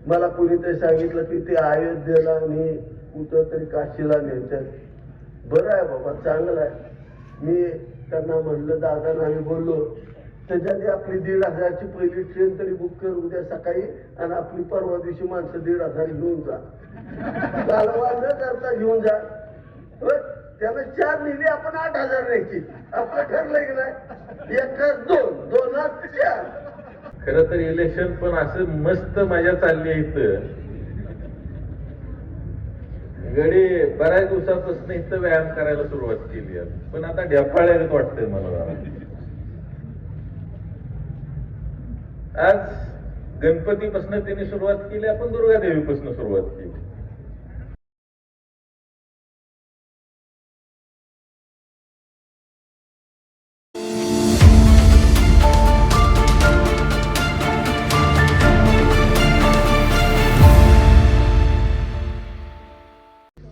मला कुणी ते सांगितलं की ते अयोध्येला आणि कुठं तरी काशीला नेतात. बरं आहे बाबा, चांगलं आहे. मी त्यांना म्हणलं, दादा आम्ही बोललो, त्याच्याआधी आपली 1,500ची पहिली ट्रेन तरी बुक कर उद्या सकाळी, आणि आपली परवा दिवशी माणसं 1,500 घेऊन जा. कालवा न करता घेऊन जा. त्याला 4 लिहिली, आपण 8,000 न्यायची. आपलं ठरलंय की नाही, एकच 2, 4. खर तर इलेक्शन पण असं मस्त मजा चालली आहे इथं. गडी बऱ्याच दिवसापासून इथं व्यायाम करायला सुरुवात केली आहे, पण आता ढेपाळ्यात वाटतंय मला. आज गणपतीपासून त्यांनी सुरुवात केली, आपण दुर्गादेवीपासून सुरुवात केली.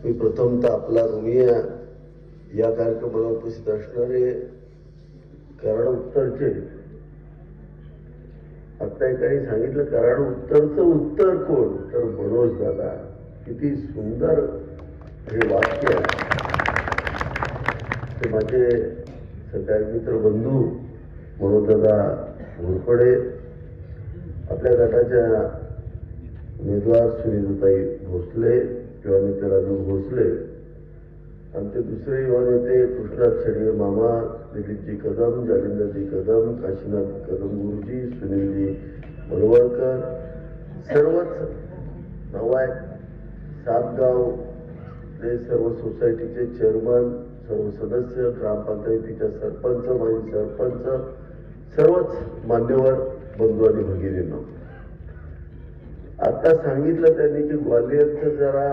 मी प्रथमतः आपला ऋणी या कार्यक्रमाला उपस्थित असणारे कराड उत्तरचे, आता एकाने सांगितलं कराड उत्तरचं उत्तर कोण, तर मनोज दादा. किती सुंदर हे वाक्य आहे. ते माझे सहकारी मित्र बंधू मनोज दादा घोरपडे, आपल्या गटाच्या उमेदवार सुनीताई भोसले, युवा नेते राजू भोसले, आमचे दुसरे युवा नेते कृष्णात छडे मामा, दिलीपजी कदम, जालिंदरजी कदम, काशीनाथ कदम गुरुजी, सुनीलजी मलवळकर, सर्वच नवाय सातगाव ते सर्व सोसायटीचे चेअरमन, सर्व सदस्य, ग्रामपंचायतीच्या सरपंच, माजी सरपंच, सर्वच मान्यवर बंधू आणि भगिनींनो, आता सांगितलं त्यांनी की ग्वाल्हेरचं जरा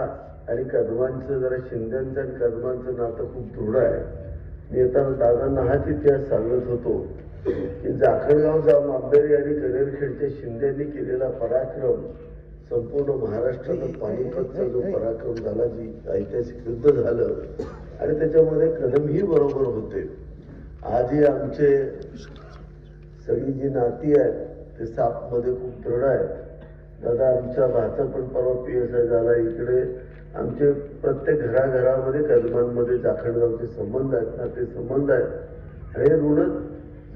आणि कदमांचं जरा, शिंद्यांचं आणि कदमांचं नातं खूप दृढ आहे. मी येताना दादांना हाच इतिहास सांगत होतो की जाखणगाव जाऊन आंबेरी आणि कनेरखेडच्या शिंद्यांनी केलेला पराक्रम, संपूर्ण महाराष्ट्रात पानिपतचा जो पराक्रम झाला, जी ऐतिहासिक युद्ध झालं, आणि त्याच्यामध्ये कदमही बरोबर होते. आजही आमचे सगळी जी नाती आहेत ते सापमध्ये खूप दृढ आहेत. दादा आमच्या भाचा पण परवा PSI झाला. इकडे आमचे प्रत्येक घराघरामध्ये कदमांमध्ये जाखणगावचे संबंध आहेत ना, ते संबंध आहेत. आणि ऋण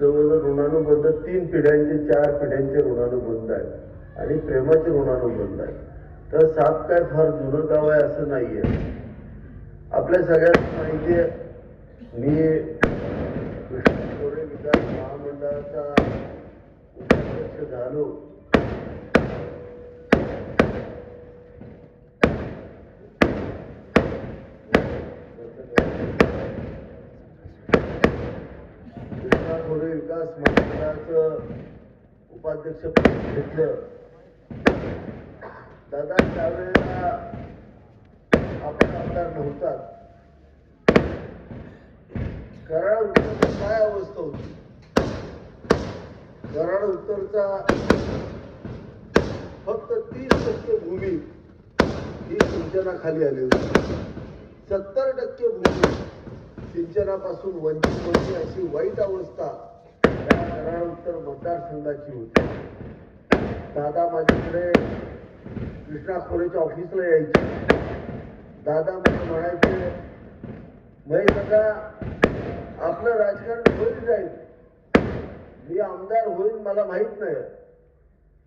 जवळजवळ ऋणानुबंध 3 पिढ्यांचे 4 पिढ्यांचे ऋणानुबंध आहेत आणि प्रेमाचे ऋणानुबंध आहेत. तर साप काय फार जुनं गाव आहे असं नाहीये. आपल्या सगळ्यांना माहिती आहे, मी कृष्ण विकास महामंडळाचा उपाध्यक्ष झालो. विकास महामंडळाचं उपाध्यक्ष घेतलं. दादा त्यावेळेला आपण आमदार नव्हतात. कराड उत्तरची काय अवस्था होती? कराड उत्तरचा फक्त 30% भूमी ही सिंचनाखाली आली होती. 70% भूमी सिंचनापासून वंचित होती. अशी वाईट अवस्था या कराड उत्तर मतदारसंघाची होती. दादा माझ्याकडे कृष्णा खोरेच्या ऑफिसला यायचे. दादा मला म्हणायचे, महेश दादा आपलं राजकारण होईल जाईल, मी आमदार होईल मला माहित नाही,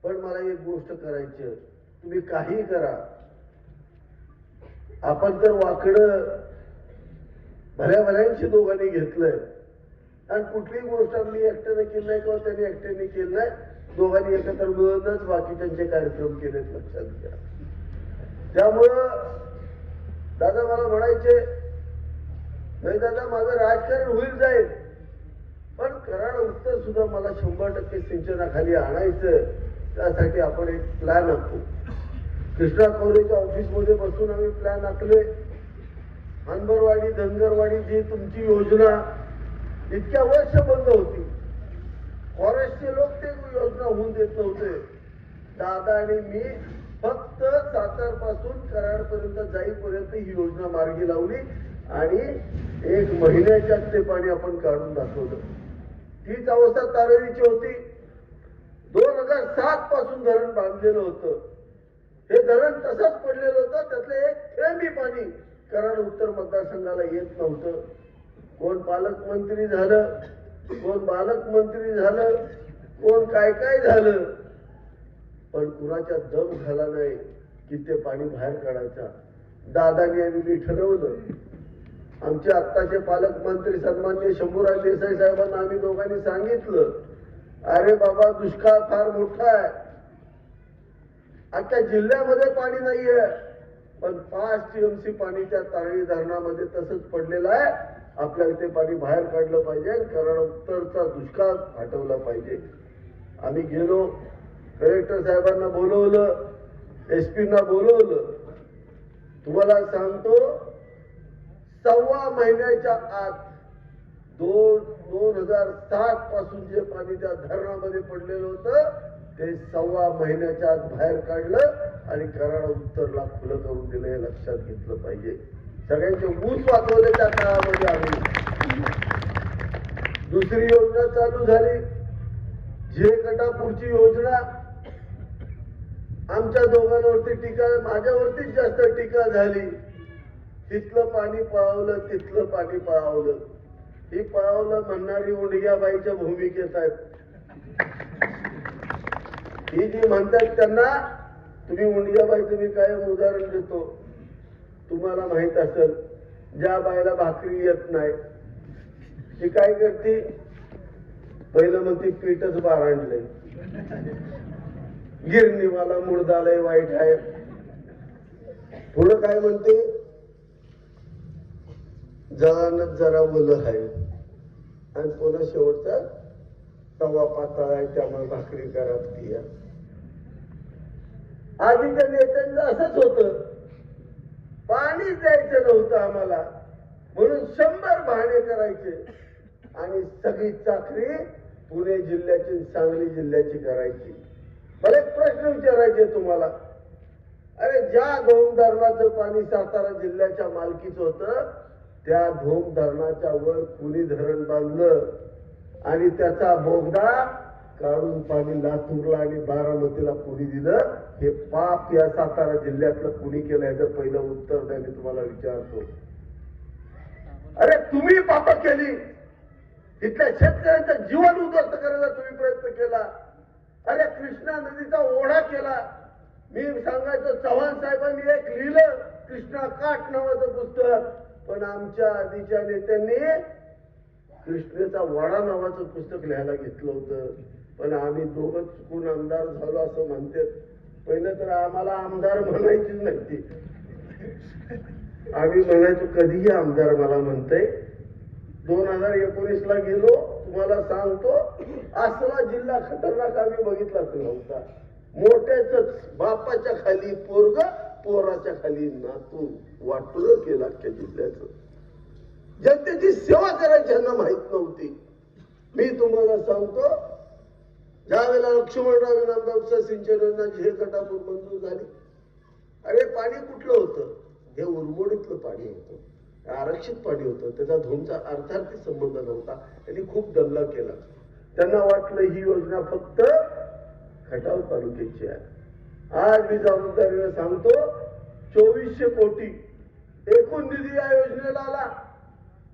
पण मला एक गोष्ट करायची, तुम्ही काही करा, आपण तर वाकडं भल्या भल्यांशी दोघांनी घेतलंय आणि कुठलीही गोष्ट आम्ही एकट्याने केली नाही किंवा त्यांनी एकट्याने केली नाही, दोघांनी एकत्र मिळूनच बाकीच्यांचे कार्यक्रम केलेत, लक्षात घ्या. त्यामुळं दादा मला म्हणायचे, नाही दादा माझं राजकारण होईल जाईल, पण कराड उत्तर सुद्धा मला 100% सिंचनाखाली आणायचं, त्यासाठी आपण एक प्लॅन आखू. कृष्णा खोरेच्या ऑफिसमध्ये बसून आम्ही प्लॅन आखले. हनबरवाडी धनगरवाडी जी तुमची योजना इतक्या वर्ष बंद होती, फॉरेस्टचे लोक ते योजना होऊन देत नव्हते. दादा आणि मी फक्त सातारपासून कराडपर्यंत जाईपर्यंत ही योजना मार्गी लावली आणि 1 महिन्याच्यात ते पाणी आपण काढून दाखवलं. तीच अवस्था तारळीची होती. 2007 पासून धरण बांधलेलं होतं. धरण तसंच पडलेलं होतं, त्यातलं एक थेंबी पाणी कराड उत्तर मतदारसंघाला येत नव्हतं. कोण पालकमंत्री झालं, कोण पालकमंत्री झालं, कोण काय काय झालं, पण कुणाच्या दम झाला नाही की ते पाणी बाहेर काढायचा. दादानी आणि मी ठरवलं. आमचे आत्ताचे पालकमंत्री सन्माननीय शंभूराज देसाई साहेबांना आम्ही दोघांनी सांगितलं, अरे बाबा दुष्काळ फार मोठा आहे, अख्ख्या जिल्ह्यामध्ये पाणी नाहीये, पण 5 TMC पाणी त्या तारळी धरणामध्ये तसंच पडलेलं आहे. आपल्याला ते पाणी बाहेर काढलं पाहिजे, कराड उत्तरचा दुष्काळ हटवला पाहिजे. आम्ही गेलो, कलेक्टर साहेबांना बोलवलं, SP ना बोलवलं. तुम्हाला सांगतो, 1.25 महिन्याच्या आत 2007 पासून जे पाणी त्या धरणामध्ये पडलेलं होतं ते 1.25 महिन्याच्या आत बाहेर काढलं आणि कराड उत्तरला खुलं करून दिलं. हे लक्षात घेतलं पाहिजे. सगळ्यांचे ऊस वाचवले त्या काळामध्ये आम्ही. दुसरी योजना चालू झाली, झे गटापूरची योजना. आमच्या दोघांवरती टीका, माझ्यावरतीच जास्त टीका झाली. तिथलं पाणी पळवलं, तिथलं पाणी पळवलं. ही पळवलं म्हणणारी उंडग्याबाईच्या भूमिकेत आहेत. ही जी म्हणतात त्यांना तुम्ही उंडग्याबाई, तुम्ही कायम उदाहरण देतो. तुम्हाला माहित असेल, ज्या बाईला भाकरी येत नाही ती काय करते, पहिलं म्हणते पीठच बारांडलंय, गिरणीवाला मुर्दालय वाईट आहे. पुढं काय म्हणते, जळानच जरा ओलं आहे, आणि पुन्हा शेवटचा तवा पातळ आहे त्यामुळे भाकरी करावी. आधीच्या नेत्यांचं असंच होतं, पाणी द्यायचं नव्हतं आम्हाला म्हणून 100 बहाणे करायचे आणि सगळी चाकरी पुणे जिल्ह्याची, सांगली जिल्ह्याची करायची. मला एक प्रश्न विचारायचे तुम्हाला, अरे ज्या धोम धरणाचं पाणी सातारा जिल्ह्याच्या मालकीचं होतं, त्या धोम धरणाच्या वर कुणी धरण बांधलं आणि त्याचा बोगदा काढून पाणी लातूरला आणि बारामतीला कुणी दिलं? हे पाप या सातारा जिल्ह्यातलं कुणी केलं? याचं पहिलं उत्तर द्या, मी तुम्हाला विचारतो. अरे तुम्ही पाप केली, इथल्या शेतकऱ्यांचं जीवन उद्ध्वस्त करायला तुम्ही प्रयत्न केला. अरे कृष्णा नदीचा ओढा केला. मी सांगायचो, चव्हाण साहेबांनी एक लिहिलं कृष्णा काठ नावाचं पुस्तक, पण आमच्या आधीच्या नेत्यांनी कृष्णेचा वाडा नावाचं पुस्तक लिहायला घेतलं होतं. पण आम्ही दोघं चुकून आमदार झालो असं म्हणते. पहिलं तर आम्हाला आमदार म्हणायचीच नव्हती. आम्ही म्हणायचो कधीही आमदार मला म्हणतंय. 2019 ला गेलो, तुम्हाला सांगतो, असला जिल्हा खतरनाक आम्ही बघितलाच नव्हता. मोठ्याच बापाच्या खाली पोरग, पोराच्या खाली नातू, वाटुळं केलं अख्ख्या जिल्ह्याचं. जनतेची सेवा करायची यांना माहित नव्हती. मी तुम्हाला सांगतो, ज्या वेळेला लक्ष्मणराव इनामदार उपसा सिंचन योजना झे गटापूर मंजूर झाली, अरे पाणी कुठलं होतं? हे उरमोडीतलं पाणी होतं, आरक्षित पाणी होतं, त्याचा धोमचा अर्थार्थी संबंध नव्हता. त्यांनी खूप दंगा केला. त्यांना वाटलं ही योजना फक्त खटाव तालुक्याची आहे. आज मी जबाबदारीने सांगतो, 2400 कोटी एकूण निधी या योजनेला आला.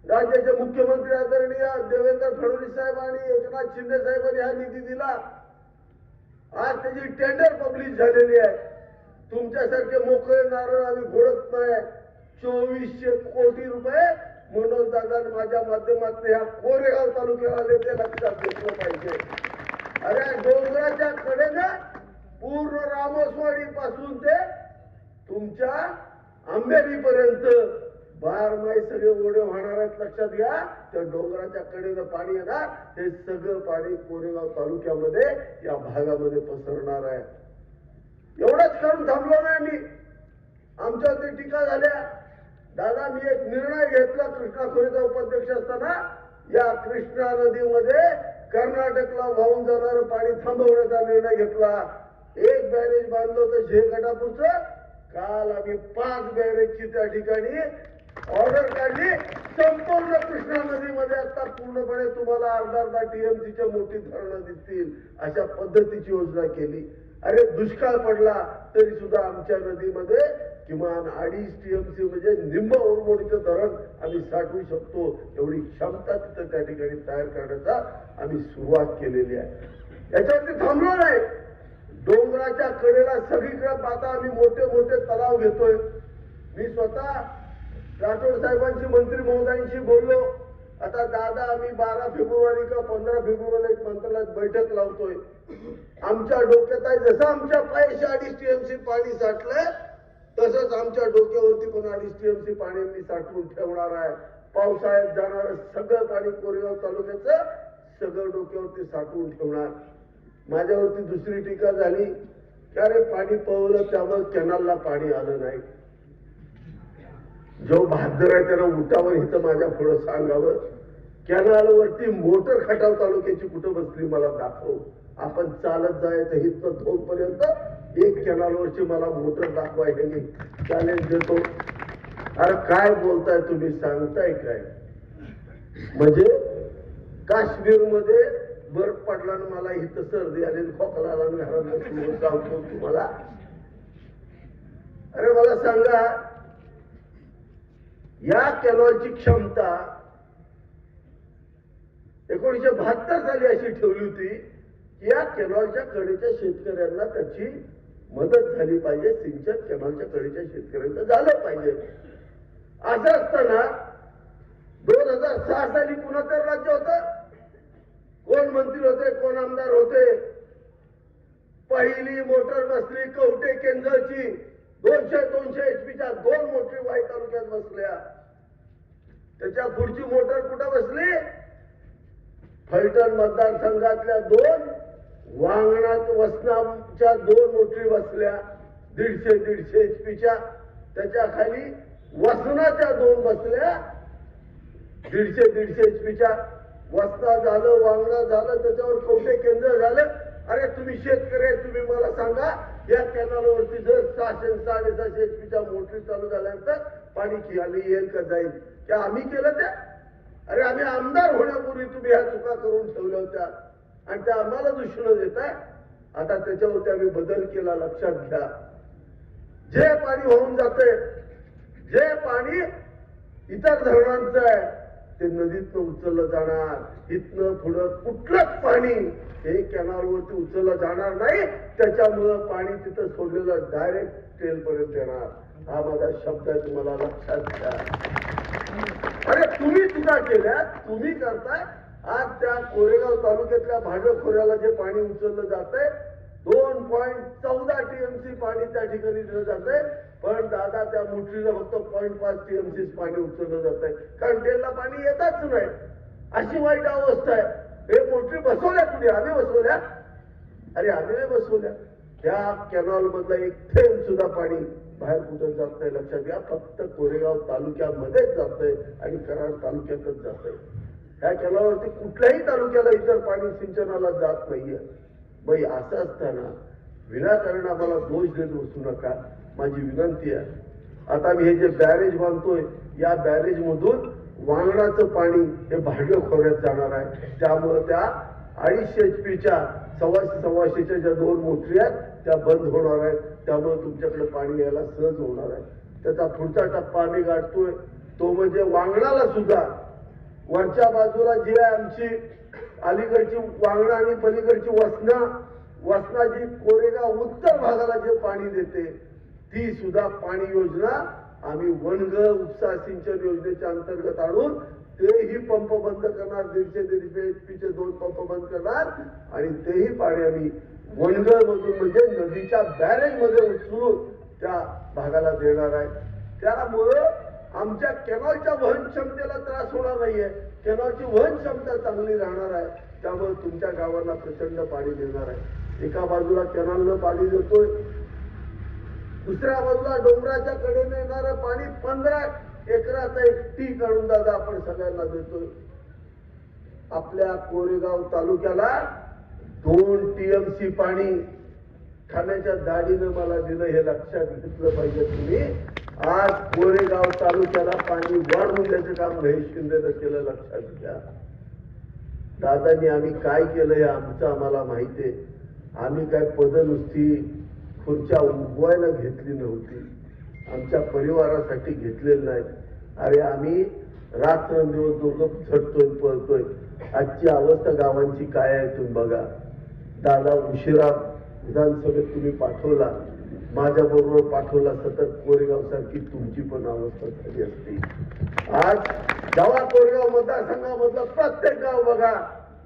राज्याचे मुख्यमंत्री आदरणीय देवेंद्र फडणवीस साहेब आणि एकनाथ शिंदे साहेबांनी हा निधी दिला. आज त्याची टेंडर पब्लिश झालेली आहे. तुमच्यासारखे मोकळे नारळ आम्ही फोडत नाही. 2400 कोटी रुपये मनोज दादा माझ्या माध्यमातून ह्या कोरेगाव तालुक्याला आले, ते लक्षात घेतलं पाहिजे. अरे डोंगराच्या कडेने पूर्ण रामोसवाडी पासून ते तुमच्या आंबेरी पर्यंत बारमाही सगळे ओढे वाहणार आहेत. लक्षात घ्या, त्या डोंगराच्या कडेनं पाणी येणार, हे सगळं पाणी कोरेगाव तालुक्यामध्ये या भागामध्ये पसरणार आहे. एवढंच करून थांबलो नाही मी. आमच्यावरती टीका झाल्या. दादा, मी एक निर्णय घेतला कृष्णा खोरेचा उपाध्यक्ष असताना, या कृष्णा नदीमध्ये कर्नाटकला वाहून जाणारं पाणी थांबवण्याचा निर्णय घेतला. एक बॅरेज बांधलं होतं झे गटापूरचं. काल आम्ही 5 बॅरेजची त्या ठिकाणी ऑर्डर काढली. संपूर्ण कृष्णा नदीमध्ये आता पूर्णपणे तुम्हाला अर्धा TMCच्या मोठी धरणं दिसतील, अशा पद्धतीची योजना केली. अरे दुष्काळ पडला तरी सुद्धा आमच्या नदीमध्ये किमान 2.5 TMC म्हणजे निंब ओरमोडीचं धरण आम्ही साठवू शकतो एवढी क्षमता तिथं त्या ठिकाणी तयार करण्याचा आम्ही सुरुवात केलेली आहे. याच्यावरती थांबलो नाही. डोंगराच्या कडेला सगळीकडे आता आम्ही मोठे मोठे तलाव घेतोय. मी स्वतः राठोड साहेबांशी मंत्री महोदयांशी बोललो. आता दादा आम्ही 12 फेब्रुवारी का 15 फेब्रुवारीला एक मंत्रालयात बैठक लावतोय. आमच्या डोक्यात आहे जसं आमच्या पायाशी 2.5 TMC पाणी साठलंय तसंच आमच्या डोक्यावरती पण 2.5 TMC पाणी मी साठवून ठेवणार आहे. पावसाळ्यात जाणारं सगळं पाणी कोरेगाव तालुक्याचं सगळं डोक्यावरती साठवून ठेवणार. माझ्यावरती दुसरी टीका झाली की अरे पाणी पळवलं त्यामुळे कॅनलला पाणी आलं नाही. जो बहादर आहे त्याला उठावं इथं माझ्या पुढं सांगावं. कॅनलवरती मोटर खटाव तालुक्याची कुठं बसली मला दाखव. आपण चालत जायचं इथं धोपर्यंत एक कॅनलवरची मला मोटर दाखवा हे मी चॅलेंज देतो. अरे काय बोलताय तुम्ही सांगताय काय. म्हणजे काश्मीरमध्ये बर्फ पडला आणि मला इथं सर्दी आली खोकला आला घरात सांगतो तुम्हाला. अरे मला सांगा या कॅनॉलची क्षमता 1972 साली अशी ठेवली होती की या कॅनॉलच्या कडेच्या शेतकऱ्यांना त्याची मदत झाली पाहिजे. सिंचन कॅनॉलच्या कडेच्या शेतकऱ्यांचं झालं पाहिजे. असं असताना 2006 साली कुणाचं राज्य होतं, कोण मंत्री होते, कोण आमदार होते. पहिली मोटर बसली कवठे केंद्राची 200 HP 2 मोटरी वाई तालुक्यात बसल्या. त्याच्या पुढची मोटर कुठं बसली, फलटण मतदारसंघातल्या 2 वांगणात वसनाच्या 2 मोटरी बसल्या 150 HP. त्याच्या खाली वसनाच्या 2 बसल्या 150 HP. वसना झालं, वांगणा झालं, त्याच्यावर कवठे केंद्र झालं. अरे तुम्ही शेतकरी तुम्ही मला सांगा या कॅनलवरती जर 600-650 HP मोटरी चालू झाल्यानंतर पाणी खाली येईल का जाईल. त्या आम्ही केलं त्या. अरे आम्ही आमदार होण्यापूर्वी तुम्ही ह्या चुका करून ठेवल्या होत्या आणि त्या आम्हाला दूषण देताय. आता त्याच्यावरती आम्ही बदल केला. लक्षात घ्या, जे पाणी वाहून जाते, जे पाणी इतर धरणांचं आहे ते नदीतनं उचललं जाणार. इथनं पुढं कुठलंच पाणी हे कॅनॉलवरती उचललं जाणार नाही. त्याच्यामुळं पाणी तिथं सोडलेलं डायरेक्ट टेलपर्यंत येणार. हा माझा शब्द आहे, तुम्हाला लक्षात घ्या. अरे तुम्ही चुका केल्या, तुम्ही करताय. आज त्या कोरेगाव तालुक्यातल्या भाडं खोऱ्याला जे पाणी उचललं जातंय 2.14 TMC पाणी त्या ठिकाणी दिलं जातंय. पण दादा त्या मोटरीला फक्त 0.5 TMC पाणी उचललं जात आहे. कारण टेलला पाणी येतच नाही. अशी वाईट अवस्था आहे. हे मोटरी बसवल्या कुठे, आम्ही बसवल्या. अरे आम्ही नाही बसवल्या. त्या कॅनॉल मधला एक थेंब सुद्धा पाणी बाहेर कुठं जात नाही. लक्षात घ्या, फक्त कोरेगाव तालुक्यामध्येच जातंय आणि कराड तालुक्यातच जातंय. ह्या कॅनॉलवरती कुठल्याही तालुक्याला इतर पाणी सिंचनाला जात नाहीये. बाई असं असताना विनाकारण आम्हाला दोष देत बसू नका, माझी विनंती आहे. आता मी हे जे बॅरेज बांधतोय या बॅरेज मधून वांगणाचं पाणी हे भाडं खोऱ्यात जाणार आहे. त्यामुळे त्या 250 HP 125-125 ज्या 2 मोटरी आहेत त्या बंद होणार आहेत. त्यामुळे तुमच्याकडे पाणी यायला सहज होणार आहे. त्याचा पुढचा टप्पा आम्ही गाठतोय तो म्हणजे वांगणाला सुद्धा वरच्या बाजूला जी आहे आमची अलीकडची वांगणा आणि पलीकडची वसना जी कोरेगाव उत्तर भागाला जे पाणी देते ती सुद्धा पाणी योजना आम्ही वनग उपसा सिंचन योजनेच्या अंतर्गत आणून तेही पंप बंद करणार. 150 HP 2 पंप बंद करणार आणि तेही पाणी आम्ही वनग मधून म्हणजे नदीच्या बॅरेज मध्ये उचलून त्या भागाला देणार आहे. त्यामुळं आमच्या कॅनॉलच्या वहन क्षमतेला त्रास होणार नाहीये. कॅनॉलची वहन क्षमता चांगली राहणार आहे. त्यामुळे तुमच्या गावांना प्रचंड पाणी देणार आहे. एका बाजूला कॅनॉलनं पाणी देतोय, दुसऱ्या बाजूला डोंगराच्या कडेने येणारं पाणी 15 एकराचा एक टी काढून दादा आपण सगळ्यांना देतोय. आपल्या कोरेगाव तालुक्याला 2 TMC पाणी खाण्याच्या दाढीनं मला दिलं हे लक्षात घेतलं पाहिजे तुम्ही. आज कोरेगाव तालुक्याला पाणी वाढवून द्यायचं काम महेश शिंदेनं केलं, लक्षात घ्या. दादांनी आम्ही काय केलं हे आमचं आम्हाला माहिती आहे. आम्ही काय पदं नुसती खुर्च्या उगवायला घेतली नव्हती, आमच्या परिवारासाठी घेतलेलं नाही. अरे आम्ही रात्रंदिवस दोघं झटतोय पळतोय. आजची अवस्था गावांची काय आहे तुम्ही बघा. दादा उशिरा विधानसभेत तुम्ही पाठवला, माझ्या बरोबर पाठवला, सतत कोरेगाव सारखी तुमची पण अवस्था झाली असते. आज जेव्हा कोरेगाव मतदारसंघामधलं प्रत्येक गाव बघा,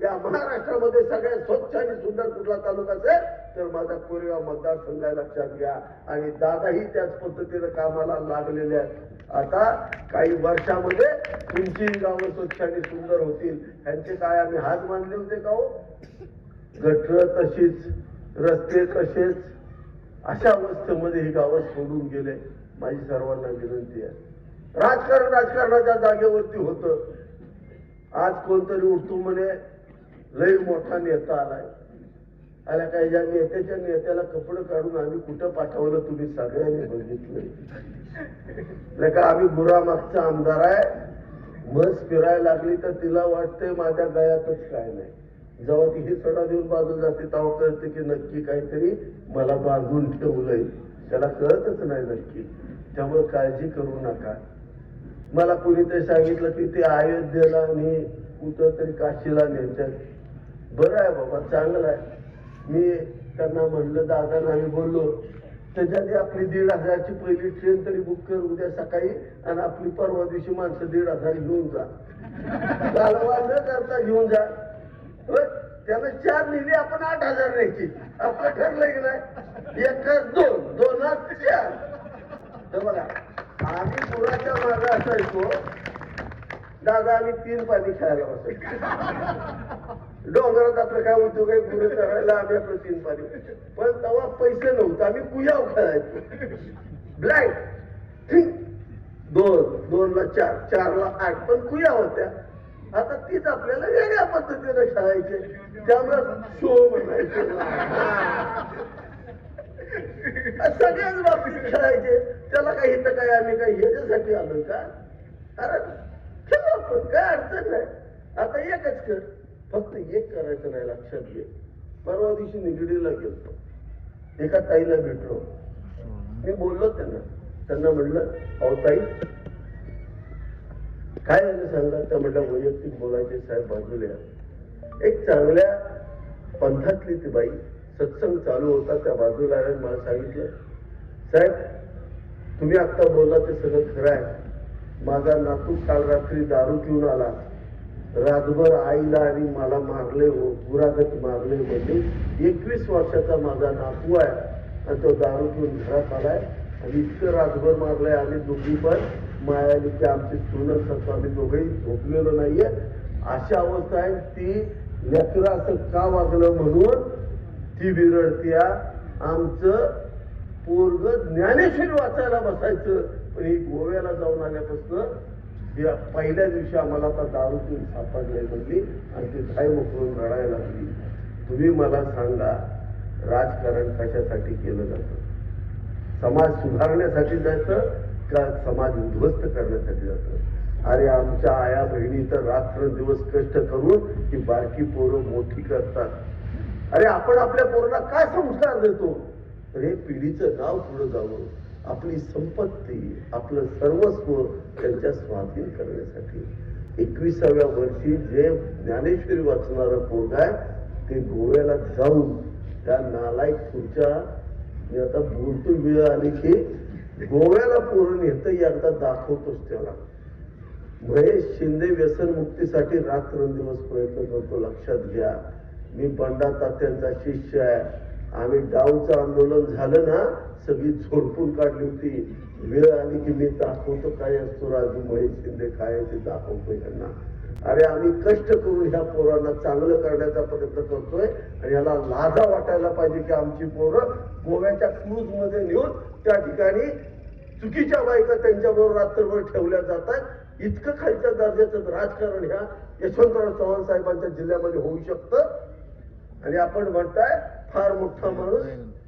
या महाराष्ट्रामध्ये सगळ्यात स्वच्छ आणि सुंदर कुठला तालुका असेल तर माझा कोरेगाव मतदारसंघ आहे, लक्षात घ्या. आणि दादाही त्याच पद्धतीने कामाला लागलेले आहेत. आता काही वर्षामध्ये तुमची गावं स्वच्छ आणि सुंदर होतील. ह्यांचे काय आम्ही हात मानले होते का हो? गटर तशीच, रस्ते तसेच, अशा अवस्थेमध्ये ही गावं सोडून गेले. माझी सर्वांना विनंती आहे, राजकारणाच्या जागेवरती होतं. आज कोणतरी उठतो म्हणे लई मोठा नेता आलाय. आला काय, ज्या नेत्याला कपडे काढून आम्ही कुठं पाठवलं तुम्ही सगळ्यांनी बघितलं. का आम्ही गुरामागचा आमदार आहे. मस फिरायला लागली तर तिला वाटतंय माझ्या गळ्यातच काय नाही. जेव्हा ती हे सडा देऊन बाजूला जाते तेव्हा कळते की नक्की काहीतरी मला बांधून ठेवलंय. त्याला कळतच नाही नक्की. त्यामुळे काळजी करू नका. मला कुणीतरी सांगितलं की ते अयोध्येला आणि कुठं तरी काशीला नेतात. बरं आहे बाबा, चांगलं आहे. मी त्यांना म्हणलं, दादा आम्ही बोललो त्याच्या आधी आपली 1,500ची पहिली ट्रेन तरी बुक कर उद्या सकाळी, आणि आपली परवा दिवशी माणसं 1,500 घेऊन जा. कालवा न करता घेऊन जा. त्यानं 4 नेली, आपण 8,000 न्यायची. आपलं ठरलंय की नाही, एकच 2, 2च 4. तर बघा, आम्ही गुराच्या मागे असायचो दादा, आम्ही 3 पाणी खेळायला बसायचो. डोंगरात आपलं काय उद्योग आहे, गुरु करायला आम्ही आपलं 3 पाणी. पण तेव्हा पैसे नव्हते, आम्ही कुयाव खेळायचो. ब्लँक 2 ला 4, 4 ला 8, पण कुया होत्या. आता तीच आपल्याला वेगळ्या पद्धतीने खेळायचे. त्यामुळे शो म्हणायचे, सगळ्याच बाबतीत खेळायचे. त्याला काही तर काय आम्ही काही ह्याच्यासाठी आलोय का? अरे खेळू आपण, काय अडचण नाही. आता एकच कर, फक्त एक करायचं नाही, लक्षात घे. परवा दिवशी निगडीला गेलो, एका ताईला भेटलो. मी बोललो त्यांना म्हणलं, अहो ताई काय झालं सांगा. त्या म्हटलं वैयक्तिक बोलायचे साहेब बाजूला. एक चांगल्या पंथातली ती बाई, सत्संग चालू होता, त्या बाजूला आल्या. मला सांगितलं, साहेब तुम्ही आता बोलला ते सगळं खरं आहे. माझा नातू काल रात्री दारू पिऊन आला, रातभर आईला आणि मला मारले, गुरागत मारले. म्हणजे 21 वर्षाचा माझा नातू आहे आणि तो दारू पिऊन घरात आलाय आणि इतकं रातभर मारलंय. आम्ही दोघी पण मायाली की आमची सूनच असतो, आम्ही दोघेही झोपलेलो नाहीये. अशा अवस्था आहे. ती लेकरं असं का वागलं म्हणून ती बिरडत्या. आमचं पोरग ज्ञानेश्वरी वाचायला बसायचं, पण ही गोव्याला जाऊन आल्यापासून पहिल्या दिवशी आम्हाला आता दारू पिऊन सापडले म्हणली आणि ती काय मोकळून रडायला लागली. तुम्ही मला सांगा, राजकारण कशासाठी केलं जातं? समाज सुधारण्यासाठी जातं का समाज उद्ध्वस्त करण्यासाठी जातं? अरे आमच्या आया बहिणी तर रात्रंदिवस कष्ट करून ही बारकी पोरं मोठी करतात. अरे आपण आपल्या पोरांना काय संस्कार देतो? तर हे पिढीचं नाव पुढे जावं, आपली संपत्ती, आपलं सर्वस्व त्यांच्या स्वाधीन करण्यासाठी. 21व्या वर्षी जे ज्ञानेश्वरी वाचणारं पोरग आहे ते गोव्याला जाऊन त्या नालायक पुढच्या, मी आता बोलतो वेळ आली की गोव्याला पोरून येतं, एकदा दाखवतोच त्याला. महेश शिंदे व्यसन मुक्तीसाठी रात्रंदिवस प्रयत्न करतो, लक्षात घ्या. मी बंडा तात्यांचा शिष्य आहे. आम्ही डाऊचं आंदोलन झालं ना, सगळी झोडपून काढली होती. वेळ आली की मी दाखवतो काय असतो राजू महेश शिंदे काय ते दाखवतोय त्यांना. अरे आम्ही कष्ट करून ह्या पोरांना चांगलं करण्याचा प्रयत्न करतोय आणि याला लाजा वाटायला पाहिजे की आमची पोरं गोव्याच्या क्रूज मध्ये नेऊन त्या ठिकाणी चुकीच्या बायका त्यांच्याबरोबर रात्रभर ठेवल्या जातात. इतकं खालच्या दर्जाचं राजकारण ह्या यशवंतराव चव्हाण साहेबांच्या जिल्ह्यामध्ये होऊ शकतं. आणि आपण म्हणताय फार मोठा माणूस.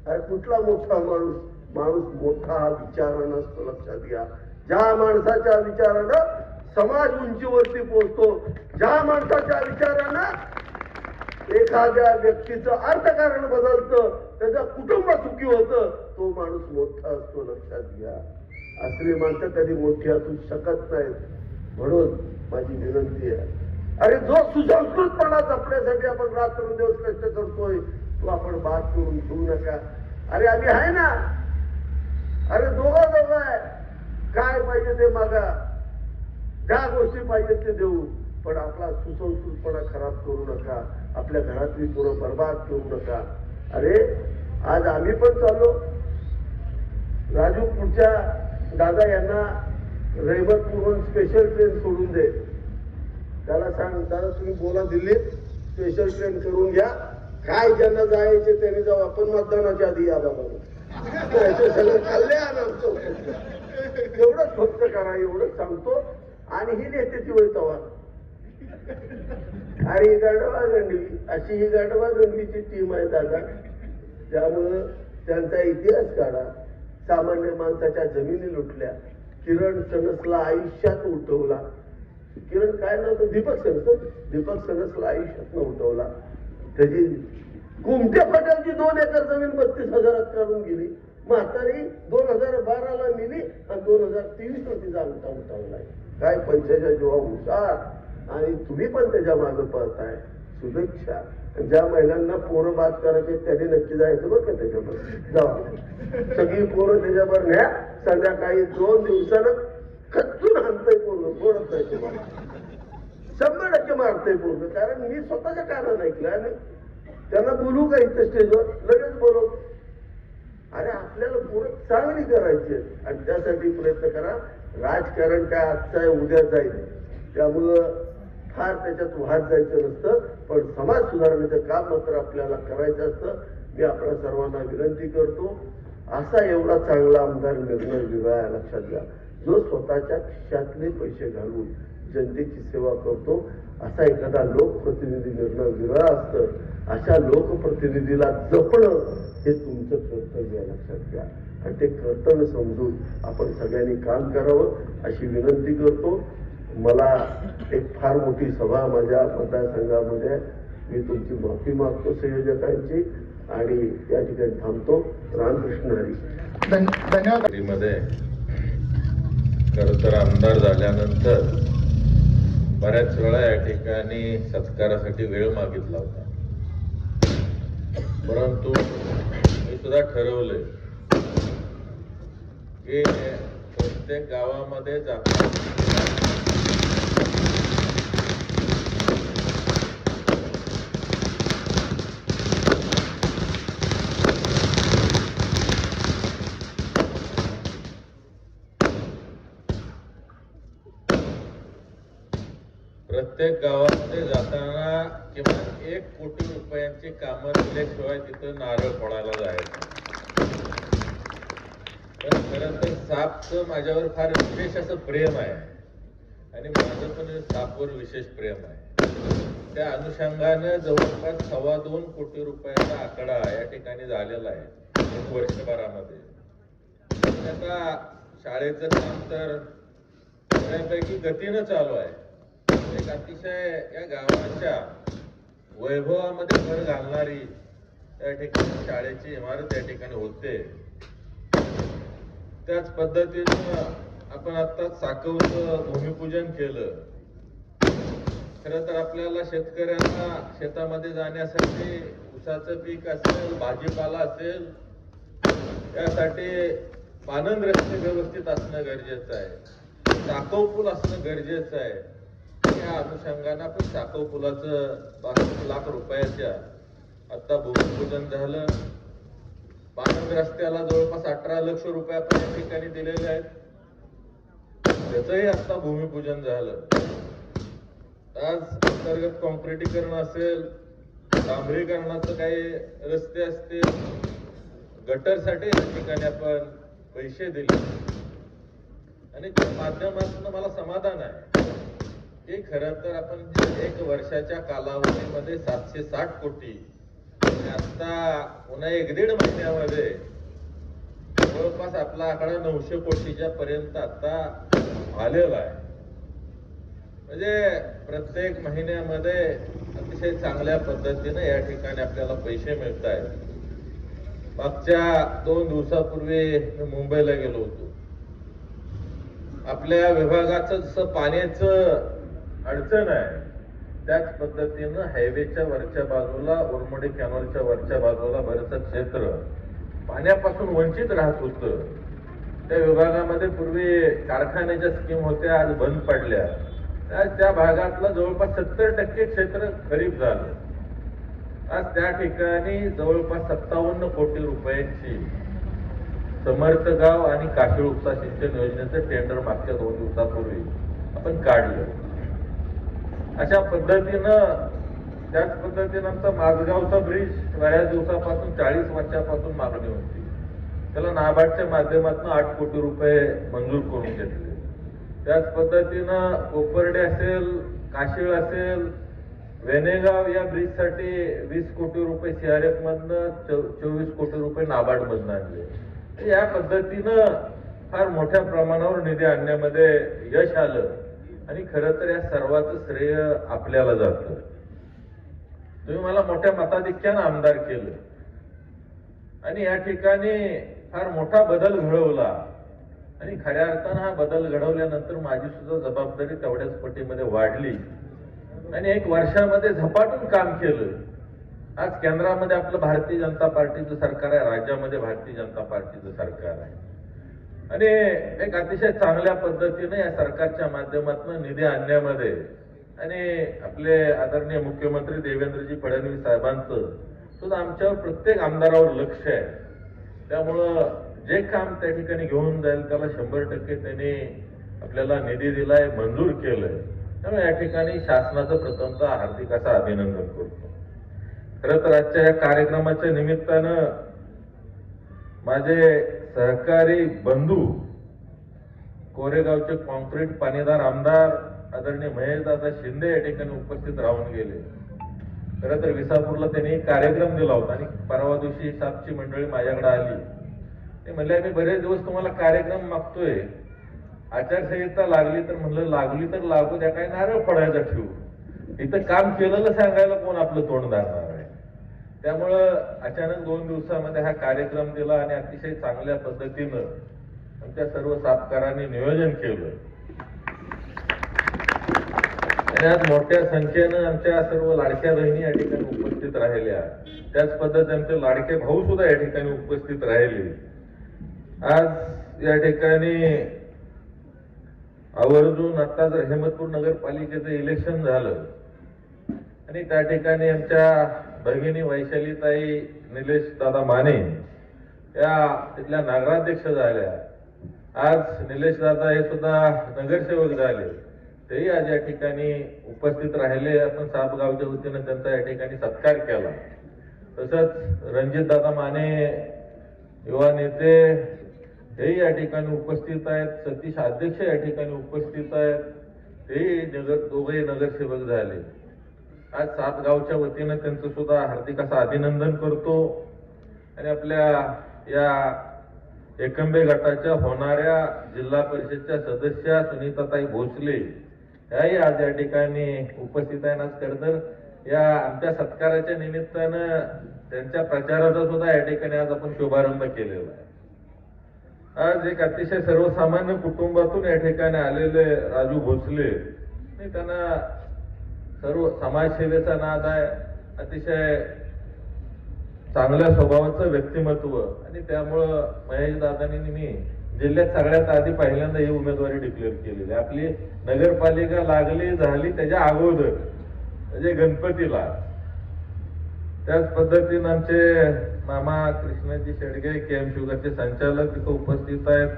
अरे कुठला मोठा माणूस? माणूस मोठा हा विचारानं असतो, लक्षात घ्या. ज्या माणसाच्या विचारानं समाज उंचीवरती पोहोचतो, ज्या माणसाच्या विचारानं एखाद्या व्यक्तीचं अर्थकारण बदलतं, त्याचं कुटुंब सुखी होतं, तो माणूस मोठा असतो, लक्षात घ्या. असली माणसं कधी मोठी असू शकत नाहीत. म्हणून माझी विनंती आहे, अरे जो सुसंस्कृतपणा जपण्यासाठी आपण रात्रंदिवस कष्ट करतोय, तो आपण बाद करून ठेवू नका. अरे आम्ही आहे ना, अरे दोघं आहे, काय पाहिजे ते मागा, ज्या गोष्टी पाहिजे ते देऊ, पण आपला सुसंस्कृतपणा खराब करू नका, आपल्या घरातली पोरं बर्बाद करू नका. अरे आज आम्ही पण चाललो, राजू पुढच्या दादा यांना रहिमतपूर्वक स्पेशल ट्रेन सोडून दे, त्याला सांग दादा तुम्ही बोला दिल्लीत स्पेशल ट्रेन करून घ्या, काय ज्यांना जायचे त्यांनी जाऊ, आपण मतदानाच्या आधी या बाबा, सगळं कल्याण आमचं. एवढंच फक्त करा, एवढंच सांगतो. आणि ही नेत्याची वय तवा आणि गाढवा गंडवी, अशी ही गाढवा गंडवीची टीम आहे दादा. त्यामुळं त्यांचा इतिहास काढा. सामान्य माणसाच्या जमिनी लुटल्या, किरण सणसला आयुष्यात उठवला. किरण काय नव्हतं, दीपक सणसला आयुष्यात उठवला. त्याची कुमट्या पटेलची 2 एकर जमीन 32,000 काढून गेली. म्हातारी 2012ला मिली आणि 2023 ला तिचा अंगठा उठवलाय. काय पंचायच्या जेव्हा हुशार, आणि तुम्ही पण त्याच्या मागे पळताय. शुभेच्छा. ज्या महिलांना पोरं बाद करायचे त्यांनी नक्की जायचं बरं का त्याच्यावर. जावा सगळी पोरं त्याच्यावर न्या, संध्याकाळी 2 दिवसानं खच्चून हाणतंय पोरं, बोलत नाही तुम्हाला 100% मारतंय पोरं. कारण मी स्वतःच्या कानानं ऐकलं आणि त्यांना बोलू का इथं स्टेजवर, लगेच बोलवतो. अरे आपल्याला पोरं चांगली करायची आणि त्यासाठी प्रयत्न करा. राजकारण काय आजचं आहे उद्या जाईल, त्यामुळं फार त्याच्यात वाहत जायचं नसतं, पण समाज सुधारण्याचं काम मात्र आपल्याला करायचं असतं. मी आपल्या सर्वांना विनंती करतो, असा एवढा चांगला आमदार निर्णय वेगळा लक्षात घ्या, जो स्वतःच्या खिशातले पैसे घालून जनतेची सेवा करतो. असा एखादा लोकप्रतिनिधी निर्णय वेगळा असतं. अशा लोकप्रतिनिधीला जपणं हे तुमचं कर्तव्य आहे, लक्षात घ्या. आणि ते कर्तव्य समजून आपण सगळ्यांनी काम करावं अशी विनंती करतो. मला एक फार मोठी सभा माझ्या मतदारसंघामध्ये, मी तुमची माफी मागतो संयोजकांची आणि या ठिकाणी थांबतो. रामकृष्ण हरी. धन्यवाद. मध्ये खरं तर आमदार झाल्यानंतर बऱ्याच वेळा या ठिकाणी सत्कारासाठी वेळ मागितला होता, परंतु मी सुद्धा ठरवलंय की प्रत्येक गावामध्ये जाता प्रत्येक गावामध्ये जाताना किमान 1 कोटी रुपयांची कामं दिल्याशिवाय तिथं नारळ फोडायला जायचं. पण खरं तर सापचं माझ्यावर फार विशेष असं प्रेम आहे आणि माझं पण सापवर विशेष प्रेम आहे. त्या अनुषंगानं जवळपास 2.25 कोटी रुपयाचा आकडा या ठिकाणी झालेला आहे 1 वर्षभरामध्ये. आता शाळेचं काम तर बऱ्यापैकी गतीनं चालू आहे. एक अतिशय या गावाच्या वैभवामध्ये भर घालणारी त्या ठिकाणी शाळेची इमारत या ठिकाणी होते. त्याच पद्धतीनं आपण आता साकवचं भूमिपूजन केलं. खरं तर आपल्याला शेतकऱ्यांना शेतामध्ये जाण्यासाठी ऊसाचं पीक असेल, भाजीपाला असेल, त्यासाठी पानंद रस्ते व्यवस्थित असणं गरजेचं आहे, साकव पूल असणं गरजेचं आहे. या अनुषंगानं आपण साकव पुलाचं 62 लाख रुपयाच्या आता भूमिपूजन झालं. पानंद रस्त्याला जवळपास 18 लक्ष रुपये आपण या ठिकाणी दिलेले आहेत, त्याचंही आता भूमिपूजन झालं. आज अंतर्गत कॉन्क्रिटीकरण असेल, डांबरीकरणाचं काही रस्ते असतील, गटरसाठी या ठिकाणी आपण पैसे दिले आणि त्या माध्यमातून मला समाधान आहे की खरं तर आपण 1 वर्षाच्या कालावधीमध्ये 760 कोटी आणि आता पुन्हा 1-1.5 महिन्यामध्ये जवळपास आपला आकडा 900 कोटीच्या पर्यंत आता आलेला आहे. म्हणजे प्रत्येक महिन्यामध्ये अतिशय चांगल्या पद्धतीने या ठिकाणी आपल्याला पैसे मिळत आहेत. मागच्या 2 दिवसापूर्वी मी मुंबईला गेलो होतो. आपल्या विभागाचं जसं पाण्याचं अडचण आहे, त्याच पद्धतीनं हायवेच्या वरच्या बाजूला, उरमोडी कॅनॉलच्या वरच्या बाजूला बरंचसं क्षेत्र पाण्यापासून वंचित राहत होतं. त्या विभागामध्ये पूर्वी कारखान्याच्या स्कीम होत्या, आज बंद पडल्या. आज त्या भागातलं जवळपास 70% क्षेत्र खरीप झालं. आज त्या ठिकाणी जवळपास 57 कोटी रुपयांची समर्थ गाव आणि काशीळ उपसा सिंचन योजनेचं टेंडर मागच्या 2 दिवसापूर्वी आपण काढलं. अशा पद्धतीनं त्याच पद्धतीनं आमचा माझगावचा ब्रिज बऱ्याच दिवसापासून 40 वर्षापासून मागणी होती. त्याला नाबार्डच्या माध्यमातून 8 कोटी रुपये मंजूर करून घेतले. त्याच पद्धतीनं कोपर्डे असेल, काशीळ असेल, वेनेगाव या ब्रिजसाठी 20 कोटी रुपये CRF मधनं, 24 कोटी रुपये नाबार्ड मधनं आणले. या पद्धतीनं फार मोठ्या प्रमाणावर निधी आणण्यामध्ये यश आलं आणि खरं तर या सर्वाचं श्रेय आपल्याला जातं. तुम्ही मला मोठ्या मताधिक्यानं आमदार केलं आणि या ठिकाणी फार मोठा बदल घडवला आणि खऱ्या अर्थानं हा बदल घडवल्यानंतर माझी सुद्धा जबाबदारी तेवढ्याच पटीमध्ये वाढली आणि 1 वर्षामध्ये झपाटून काम केलं. आज केंद्रामध्ये आपलं भारतीय जनता पार्टीचं सरकार आहे, राज्यामध्ये भारतीय जनता पार्टीचं सरकार आहे आणि एक अतिशय चांगल्या पद्धतीने या सरकारच्या माध्यमातून निधी आणण्यामध्ये आणि आपले आदरणीय मुख्यमंत्री देवेंद्रजी फडणवीस साहेबांचं सुद्धा आमच्यावर प्रत्येक आमदारावर लक्ष आहे. त्यामुळं जे काम त्या ठिकाणी घेऊन जाईल त्याला 100% त्यांनी आपल्याला निधी दिलाय, मंजूर केलंय. त्यामुळे या ठिकाणी शासनाचं प्रथमतः हार्दिक असं अभिनंदन करतो. खरं तर आजच्या या कार्यक्रमाच्या निमित्तानं माझे सहकारी बंधू कोरेगावचे कॉन्क्रीट पाणीदार आमदार आदरणीय महेशदादा शिंदे या ठिकाणी उपस्थित राहून गेले. खरं तर विसापूरला त्यांनी कार्यक्रम दिला होता आणि परवा दिवशी सापची मंडळी माझ्याकडे आली. ते म्हणले आम्ही बरेच दिवस तुम्हाला कार्यक्रम मागतोय, आचारसंहिता लागली तर म्हणलं लागली तर लागू द्या, काय नारळ फोडायचा ठेवू, इथं काम केलेलं सांगायला कोण आपलं तोंड धरणार आहे. त्यामुळं अचानक 2 दिवसामध्ये हा कार्यक्रम दिला आणि अतिशय चांगल्या पद्धतीनं आमच्या सर्व सापकारांनी नियोजन केलं. त्यात मोठ्या संख्येनं आमच्या सर्व लाडक्या बहिणी या ठिकाणी उपस्थित राहिल्या. त्याच पद्धतीने आमचे लाडके भाऊ सुद्धा या ठिकाणी उपस्थित राहिले. आज या ठिकाणी आवर्जून आता जर अहमदपूर नगरपालिकेचं इलेक्शन झालं आणि त्या ठिकाणी आमच्या भगिनी वैशालीताई निलेश दादा माने या तिथल्या नगराध्यक्ष झाल्या. आज निलेश दादा हे सुद्धा नगरसेवक झाले. तेही आज या ठिकाणी उपस्थित राहिले. आपण सापगावच्या वतीनं त्यांचा या ठिकाणी सत्कार केला. तसंच रणजित दादा माने युवा नेते हेही या ठिकाणी उपस्थित आहेत. सतीश अध्यक्ष या ठिकाणी उपस्थित आहेत. तेही दोघेही नगरसेवक झाले. आज सापगावच्या वतीनं त्यांचं सुद्धा हार्दिक असं अभिनंदन करतो आणि आपल्या या एकंबे गटाच्या होणाऱ्या जिल्हा परिषदच्या सदस्या सुनीताताई भोसले याही आज या ठिकाणी उपस्थित आहे. आज खरं तर या आमच्या सत्काराच्या निमित्तानं त्यांच्या प्रचाराचा सुद्धा या ठिकाणी आज आपण शुभारंभ केलेला आहे. आज एक अतिशय सर्वसामान्य कुटुंबातून या ठिकाणी आलेले राजू भोसले, त्यांना सर्व समाजसेवेचा नाद आहे, अतिशय चांगल्या स्वभावाचं व्यक्तिमत्व आणि त्यामुळं महेश दादांनी मी जिल्ह्यात सगळ्यात आधी पहिल्यांदा ही उमेदवारी डिक्लेअर केलेली. आपली नगरपालिका लागली झाली त्याच्या अगोदर म्हणजे गणपतीला. त्याच पद्धतीनं आमचे मामा कृष्णाजी शेडगे KM शुगरचे संचालक तिथं उपस्थित आहेत.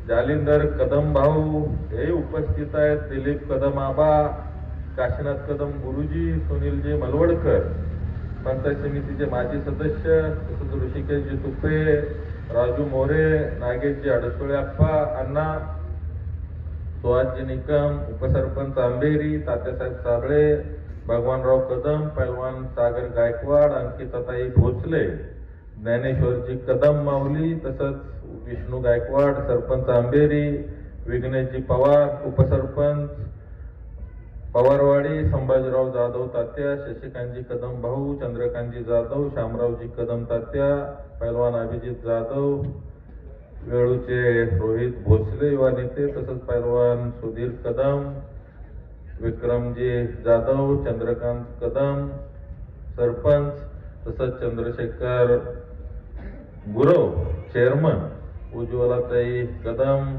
जालिंदर कदम भाऊ हे उपस्थित आहेत. दिलीप कदम आबा, काशीनाथ कदम गुरुजी, सुनीलजी मलवडकर पंचायत समितीचे माजी सदस्य, तसंच ऋषिकेशजी तुपे, राजू मोरे, नागेशजी अडसोळे अप्पा अण्णा, सुहासजी निकम, उपसरपंच आंबेरी, तात्यासाहेब साबळे, भगवानराव कदम, पैलवान सागर गायकवाड, अंकिताताई भोसले, ज्ञानेश्वरजी कदम माऊली, तसंच विष्णू गायकवाड, सरपंच आंबेरी, विघ्नेशजी पवार, उपसरपंच पवारवाडी संभाजीराव जाधव तात्या, शशिकांतजी कदम भाऊ, चंद्रकांतजी जाधव, शामरावजी कदम तात्या, पैलवान अभिजित जाधव, वेळूचे रोहित भोसले युवा नेते, तसंच पैलवान सुधीर कदम, विक्रमजी जाधव, चंद्रकांत कदम सरपंच, तसंच चंद्रशेखर गुरव चेअरमन, उज्ज्वलाताई कदम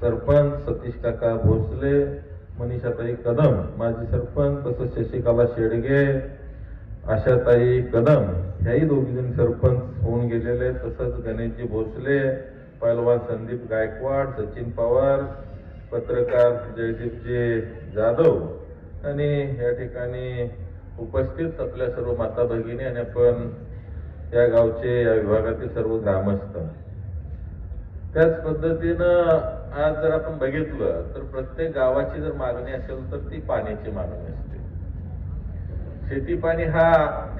सरपंच, सतीश काका भोसले, मनीषाताई कदम माजी सरपंच, तसंच शशिकला शेडगे, आशाताई कदम ह्याही दोघी जण सरपंच होऊन गेलेले, तसंच गणेशजी भोसले, पैलवान संदीप गायकवाड, सचिन पवार, पत्रकार जयदीपजी जाधव आणि या ठिकाणी उपस्थित आपल्या सर्व माता भगिनी आणि आपण या गावचे या विभागातील सर्व ग्रामस्थ. त्याच पद्धतीनं आज जर आपण बघितलं तर प्रत्येक गावाची जर मागणी असेल तर ती पाण्याची मागणी असते. शेती पाणी हा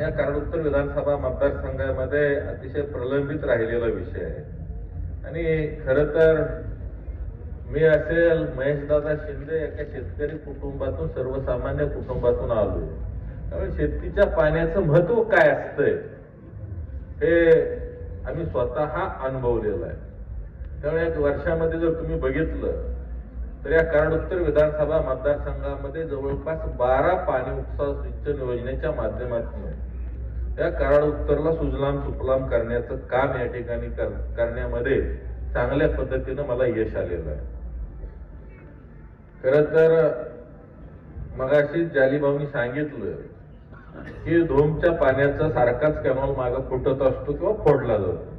या कराडउत्तर विधानसभा मतदारसंघामध्ये अतिशय प्रलंबित राहिलेला विषय आहे आणि खरं तर मी असेल महेशदादा शिंदे एका शेतकरी कुटुंबातून सर्वसामान्य कुटुंबातून आलो. त्यामुळे शेतीच्या पाण्याचं महत्व काय असतंय हे आम्ही स्वतः अनुभवलेलं आहे. त्यामुळे एक वर्षामध्ये जर तुम्ही बघितलं तर या कराडउत्तर विधानसभा मतदारसंघामध्ये जवळपास 12 पाणी उपसा सिंचन योजनेच्या माध्यमातून त्या कराड उत्तरला सुजलाम सुफलाम करण्याचं काम या ठिकाणी करण्यामध्ये चांगल्या पद्धतीनं मला यश आलेलं आहे. खरं तर मगाशी जालीभाऊनी सांगितलं की धोमच्या पाण्याचा सारखाच कॅनॉल मागं फुटत असतो किंवा फोडला जातो.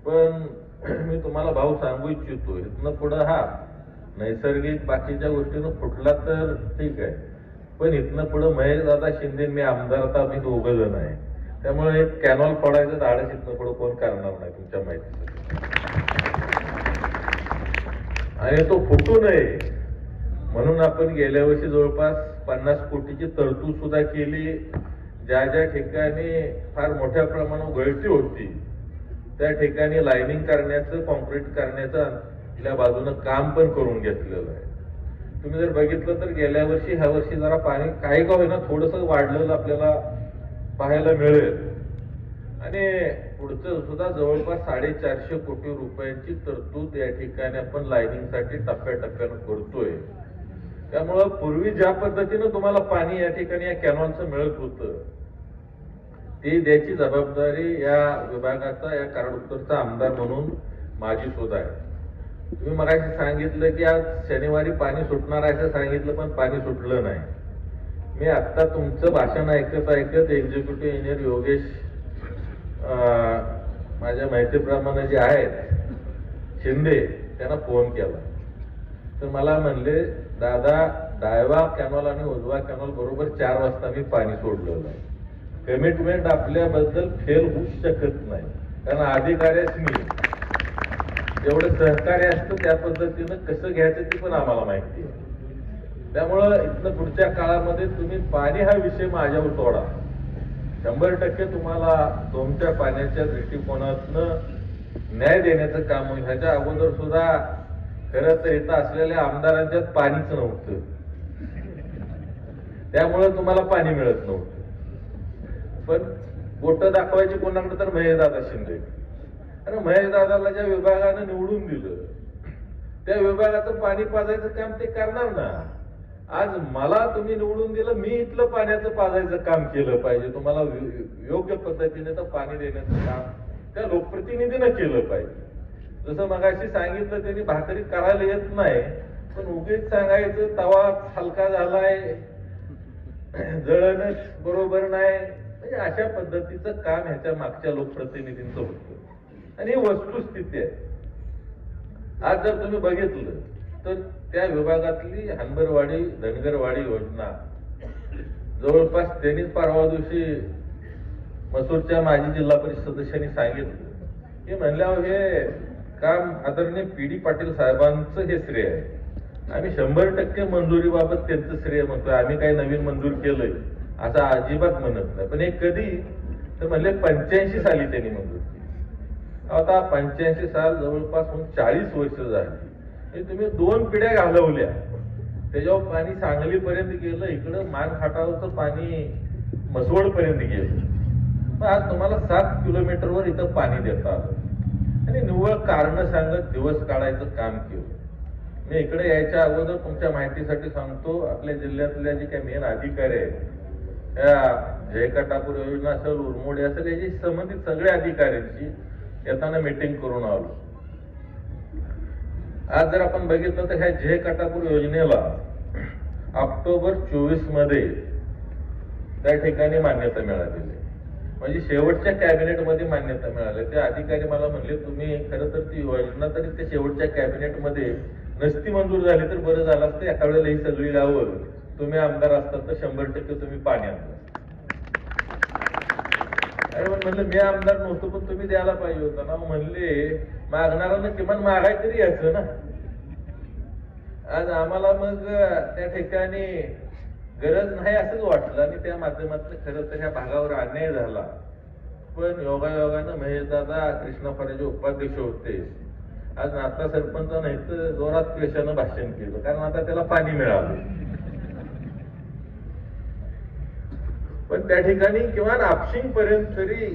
पण मी तुम्हाला भाऊ सांगू इच्छितो, इथनं पुढं हा नैसर्गिक बाकीच्या गोष्टीनं फुटला तर ठीक आहे, पण इथनं पुढं महेशदादा शिंदे मी आमदार आता आम्ही दोघं जण आहे. त्यामुळे एक कॅनॉल फोडायचं धाडस इथनं पुढं कोण करणार नाही तुमच्या माहितीसाठी. आणि तो फुटू नये म्हणून आपण गेल्या वर्षी जवळपास 50 कोटीची तरतूद सुद्धा केली. ज्या ज्या ठिकाणी फार मोठ्या प्रमाणावर गळती होती त्या ठिकाणी लाईनिंग करण्याचं, कॉन्क्रीट करण्याचं आपल्या बाजूनं काम पण करून घेतलेलं आहे. तुम्ही जर बघितलं तर गेल्या वर्षी ह्या वर्षी जरा पाणी काही का होईना थोडंसं वाढलेलं आपल्याला पाहायला मिळेल आणि पुढचं सुद्धा जवळपास 450 कोटी रुपयांची तरतूद या ठिकाणी आपण लाईनिंगसाठी टप्प्याटप्प्यानं करतोय. त्यामुळं पूर्वी ज्या पद्धतीनं तुम्हाला पाणी या ठिकाणी या कॅनॉलचं मिळत होतं ती द्यायची जबाबदारी या विभागाचा, या कराड उत्तरचा आमदार म्हणून माझी सुद्धा आहे. तुम्ही मगाशी सांगितलं की आज शनिवारी पाणी सुटणार आहे असं सांगितलं, पण पाणी सुटलं नाही. मी आता तुमचं भाषण ऐकत एक्झिक्युटिव्ह इंजिनियर योगेश माझ्या माहितीप्रमाणे जे आहेत शिंदे त्यांना फोन केला तर मला म्हणले, दादा डायवा कॅनॉल आणि उजवा कॅनॉल बरोबर 4 वाजता मी पाणी सोडलेलं आहे. कमिटमेंट आपल्याबद्दल फेल होऊ शकत नाही, कारण अधिकाऱ्यासनी जेवढं सहकार्य असतं त्या पद्धतीनं कसं घ्यायचं ती पण आम्हाला माहिती आहे. त्यामुळं इथनं पुढच्या काळामध्ये तुम्ही पाणी हा विषय माझ्यावर सोडा, 100% तुम्हाला तुमच्या पाण्याच्या दृष्टिकोनातनं न्याय देण्याचं काम होईल. ह्याच्या अगोदर सुद्धा खरं तर इथं असलेल्या आमदारांच्यात पाणीच नव्हतं, त्यामुळे तुम्हाला पाणी मिळत नव्हतं. पण बोट दाखवायची कोणाकडे तर महेशदादा शिंदे. आणि महेशदादाला ज्या विभागानं निवडून दिलं त्या विभागाचं पाणी पाजायचं काम ते करणार ना. आज मला तुम्ही निवडून दिलं, मी इथलं पाण्याचं पाजायचं काम केलं पाहिजे. तुम्हाला योग्य पद्धतीने तर पाणी देण्याचं काम त्या लोकप्रतिनिधीनं केलं पाहिजे. जसं मगाशी सांगितलं त्यांनी भाकरी करायला येत नाही, पण उगीच सांगायचं तवा हलका झालाय, जळणच बरोबर नाही, म्हणजे अशा पद्धतीचं काम ह्याच्या मागच्या लोकप्रतिनिधींचं होतं. आणि ही वस्तुस्थिती आहे. आज जर तुम्ही बघितलं तर त्या विभागातली हनबरवाडी धनगरवाडी योजना जवळपास त्यांनीच परवा दिवशी मसूरच्या माजी जिल्हा परिषद सदस्यांनी सांगितलं की म्हणल्यावर हे काम आदरणीय PD पाटील साहेबांचं हे श्रेय आहे. आम्ही 100% मंजुरीबाबत त्यांचं श्रेय म्हणतोय. आम्ही काही नवीन मंजूर केलंय असं अजिबात म्हणत नाही. पण हे कधी तर म्हणले 85 साली त्यांनी मंजूर केली. आता 85 साल जवळपास 40 वर्ष झाली. हे तुम्ही 2 पिढ्या घालवल्या त्याच्यावर पाणी सांगलीपर्यंत गेलं, इकडं मानखाटावरचं पाणी मसवड पर्यंत गेलं. पण आज तुम्हाला 7 किलोमीटरवर इथं पाणी देता आलं आणि निव्वळ कारण सांगत दिवस काढायचं काम केलं. मी इकडे यायच्या अगोदर तुमच्या माहितीसाठी सांगतो, आपल्या जिल्ह्यातल्या जे काही मेन अधिकारी आहेत, त्या जयकटापूर योजना असेल, उरमोडी असेल, याची संबंधित सगळ्या अधिकाऱ्यांची येताना मीटिंग करून आलो. आज जर आपण बघितलं तर ह्या जयकटापूर योजनेला ऑक्टोबर 24 मध्ये त्या ठिकाणी मान्यता मिळालेली, म्हणजे शेवटच्या कॅबिनेटमध्ये मान्यता मिळाली. ते अधिकारी मला म्हणले, तुम्ही खरं तर ती योजना तरी त्या शेवटच्या कॅबिनेटमध्ये नसती मंजूर झाली तर बरं झालं असतं. एका वेळेला ही सगळी गावं तुम्ही आमदार असतात तर 100% तुम्ही पाणी आणलं. अरे म्हणलं मी आमदार नव्हतो पण तुम्ही द्यायला पाहिजे होता ना. म्हणले मागणाऱ्यांना किमान मागाय तरी यायचं ना. आज आम्हाला मग त्या ठिकाणी गरज नाही असंच वाटलं आणि त्या माध्यमातून खरं तर ह्या भागावर अन्याय झाला. पण योगायोगानं महेशदादा कृष्णाफारेचे उपाध्यक्ष होते. आज नाता सरपंच नाही तर जोरात क्वेशानं भाषण केलं, कारण आता त्याला पाणी मिळालं. पण त्या ठिकाणी किमान आपशिंग पर्यंत तरी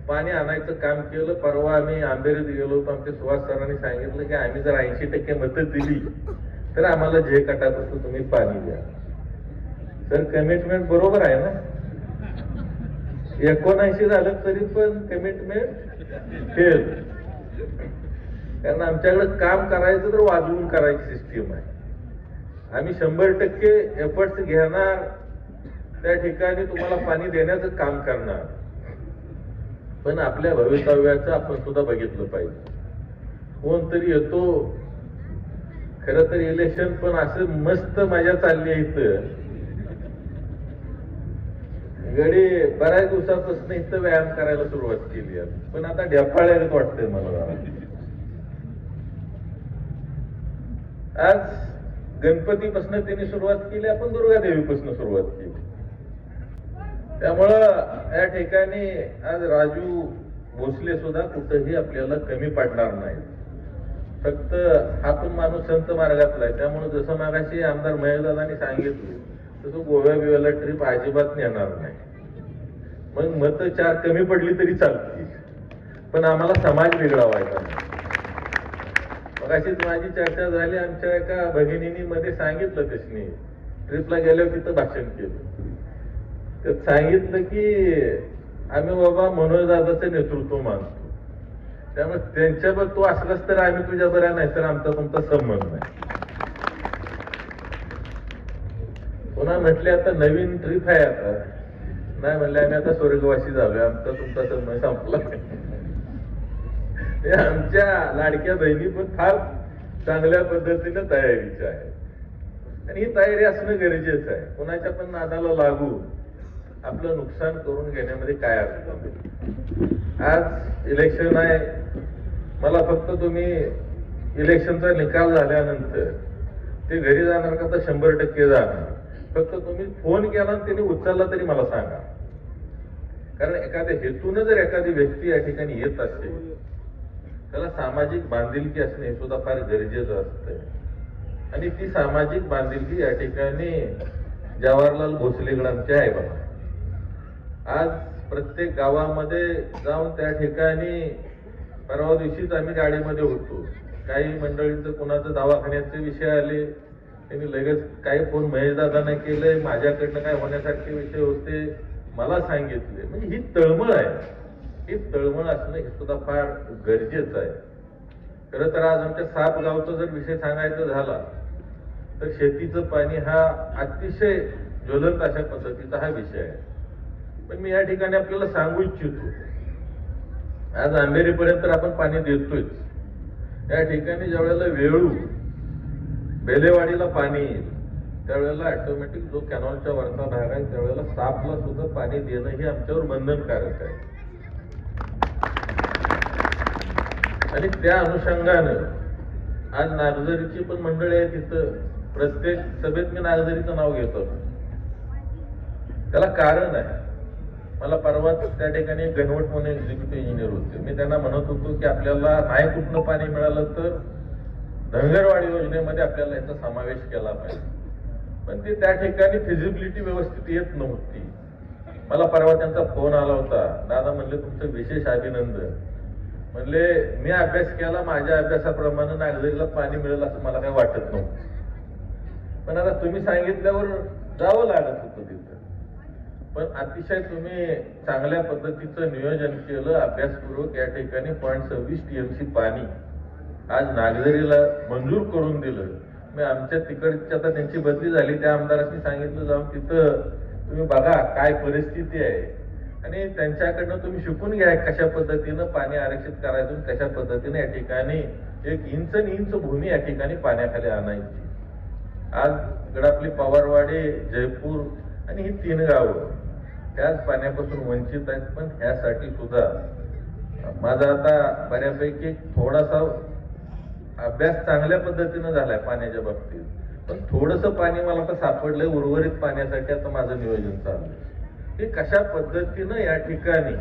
पाणी आणायचं काम केलं. परवा आम्ही आंबेरीत गेलो होतो, आमच्या सुहास सरांनी सांगितलं की आम्ही जर 80% मदत दिली तर आम्हाला जे कटापासून तुम्ही पाणी द्या. सर कमिटमेंट बरोबर आहे ना. 79 झालं तरी पण कमिटमेंट फेल, कारण आमच्याकडे काम करायचं तर वाजवून करायची सिस्टीम आहे. आम्ही 100% एफर्ट्स घेणार, त्या ठिकाणी तुम्हाला पाणी देण्याचं काम करणार. पण आपल्या भवितव्याचं आपण सुद्धा बघितलं पाहिजे. कोणतरी येतो, खरं तर इलेक्शन पण असं मस्त मजा चालली आहे इथं. गडी बऱ्याच दिवसापासून इथं व्यायाम करायला सुरुवात केली आहे, पण आता ढेपाळ्यात वाटतंय मला जरा. आज गणपतीपासून त्यांनी सुरुवात केली, आपण दुर्गादेवीपासून सुरुवात केली. त्यामुळं या ठिकाणी आज राजू भोसले सुद्धा कुठंही आपल्याला कमी पडणार नाही. फक्त हा पण माणूस संत मार्गातला आहे, त्यामुळे जसं मागाशी आमदार महेशदादांनी सांगितलं तसं गोव्या बिव्याला ट्रिप अजिबात नेणार नाही. मग मत 4 कमी पडली तरी चालतील, पण आम्हाला समाज बिघडवायचा नाही. मग अशीच माझी चर्चा झाली, आमच्या एका भगिनीनी मध्ये सांगितलं, त्याने ट्रिपला गेल्यावर तिथं भाषण केलं. त्यात सांगितलं की आम्ही बाबा मनोज दादाचं नेतृत्व मानतो, त्यामुळे त्यांच्यावर तू असलास तर आम्ही तुझ्या बऱ्या, नाही तर आमचा तुमचा संबंध नाही. पुन्हा म्हटले आता नवीन ट्रिप आहे, आता नाही म्हणले आम्ही आता स्वर्गवासी झालोय, आमचा तुमचा संबंध संपला. आमच्या लाडक्या बहिणी पण फार चांगल्या पद्धतीने तयारीच्या आहेत आणि ही तयारी असणं गरजेचं आहे. कोणाच्या पण नादाला लागू आपलं नुकसान करून घेण्यामध्ये काय अर्थ नाही. आज इलेक्शन आहे, मला फक्त तुम्ही इलेक्शनचा निकाल झाल्यानंतर ते घरी जाणार का तर 100% जाणार. फक्त तुम्ही फोन केला आणि त्यांनी उचलला तरी मला सांगा, कारण एखाद्या हेतून जर एखादी व्यक्ती या ठिकाणी येत असेल त्याला सामाजिक बांधिलकी असणे हे सुद्धा फार गरजेचं असतं. आणि ती सामाजिक बांधिलकी या ठिकाणी जवाहरलाल भोसलेकडे आमचे आहे बघा. आज प्रत्येक गावामध्ये जाऊन त्या ठिकाणी, परवा दिवशीच आम्ही गाडीमध्ये होतो, काही मंडळींचं कोणाचं दवाखान्याचे विषय आले, त्यांनी लगेच काही फोन महेशदादांना केलंय, माझ्याकडनं काय होण्यासारखे विषय होते मला सांगितले. म्हणजे ही तळमळ आहे, ही तळमळ असणं हे सुद्धा फार गरजेचं आहे. खरं तर आज आमच्या साप गावचा जर विषय सांगायचा झाला तर शेतीचं पाणी हा अतिशय ज्वलंत अशा पद्धतीचा हा विषय आहे. पण मी या ठिकाणी आपल्याला सांगू इच्छितो, आज आंबेरीपर्यंत आपण पाणी देतोय. या ठिकाणी ज्या वेळेला वेळू बेलेवाडीला पाणी येईल त्यावेळेला ऑटोमॅटिक जो कॅनॉलच्या वरचा भाग आहे त्यावेळेला सापला सुद्धा पाणी देणं हे आमच्यावर बंधनकारक आहे. आणि त्या अनुषंगानं आज नागझरीची पण मंडळी आहे तिथं. प्रत्येक सभेत मी नागझरीचं नाव घेतो, त्याला कारण आहे. मला परवा त्या ठिकाणी गणवट म्हणून एक्झिक्युटिव्ह इंजिनियर होते, मी त्यांना म्हणत होतो की आपल्याला नाही कुठलं पाणी मिळालं तर धनगरवाडी योजनेमध्ये आपल्याला याचा समावेश केला पाहिजे. पण ती त्या ठिकाणी फिजिबिलिटी व्यवस्थित येत नव्हती. मला परवा त्यांचा फोन आला होता, दादा म्हणले तुमचं विशेष अभिनंदन. म्हणले मी अभ्यास केला, माझ्या अभ्यासाप्रमाणे नागझरीला पाणी मिळेल असं मला काही वाटत नव्हतं, पण आता तुम्ही सांगितल्यावर जावं लागत होतं तिथं. पण अतिशय तुम्ही चांगल्या पद्धतीचं नियोजन केलं, अभ्यासपूर्वक या ठिकाणी 0.26 TMC पाणी आज नागझरीला मंजूर करून दिलं. मी आमच्या तिकडच्या, आता त्यांची बदली झाली, त्या आमदारांनी सांगितलं जाऊन तिथं तुम्ही बघा काय परिस्थिती आहे आणि त्यांच्याकडनं तुम्ही शिकून घ्या कशा पद्धतीनं पाणी आरक्षित करायचं, कशा पद्धतीने या ठिकाणी 1 इंच भूमी या ठिकाणी पाण्याखाली आणायची. आज गडापली, पवारवाडी, जयपूर आणि ही 3 गावं त्याच पाण्यापासून वंचित आहेत. पण ह्यासाठी सुद्धा माझा आता बऱ्यापैकी थोडासा अभ्यास चांगल्या पद्धतीनं झालाय पाण्याच्या बाबतीत, पण थोडंसं पाणी मला आता सापडलंय उर्वरित पाण्यासाठी. आता माझं नियोजन चाललंय की कशा पद्धतीनं या ठिकाणी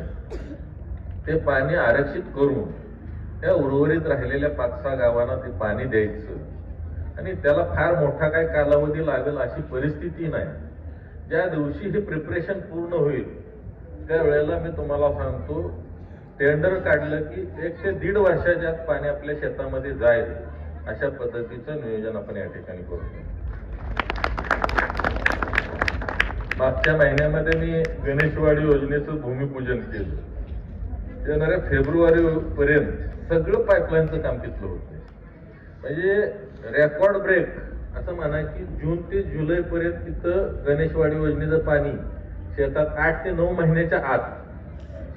ते पाणी आरक्षित करून त्या उर्वरित राहिलेल्या 5-6 गावांना ते पाणी द्यायचं आणि त्याला फार मोठा काय कालावधी लागेल अशी परिस्थिती नाही. ज्या दिवशी हे प्रिपरेशन पूर्ण होईल त्यावेळेला मी तुम्हाला सांगतो, टेंडर काढलं की 1 ते 1.5 वर्षाच्या आत पाणी आपल्या शेतामध्ये जाईल अशा पद्धतीचं नियोजन आपण या ठिकाणी करतो. मागच्या महिन्यामध्ये मी गणेशवाडी योजनेचं भूमिपूजन केलं. येणाऱ्या फेब्रुवारी पर्यंत सगळं पाईपलाईनचं काम तिथलं होतं. म्हणजे रेकॉर्ड ब्रेक असं म्हणा की जून ते जुलै पर्यंत तिथं गणेशवाडी योजनेचं पाणी शेतात 8 ते 9 महिन्याच्या आत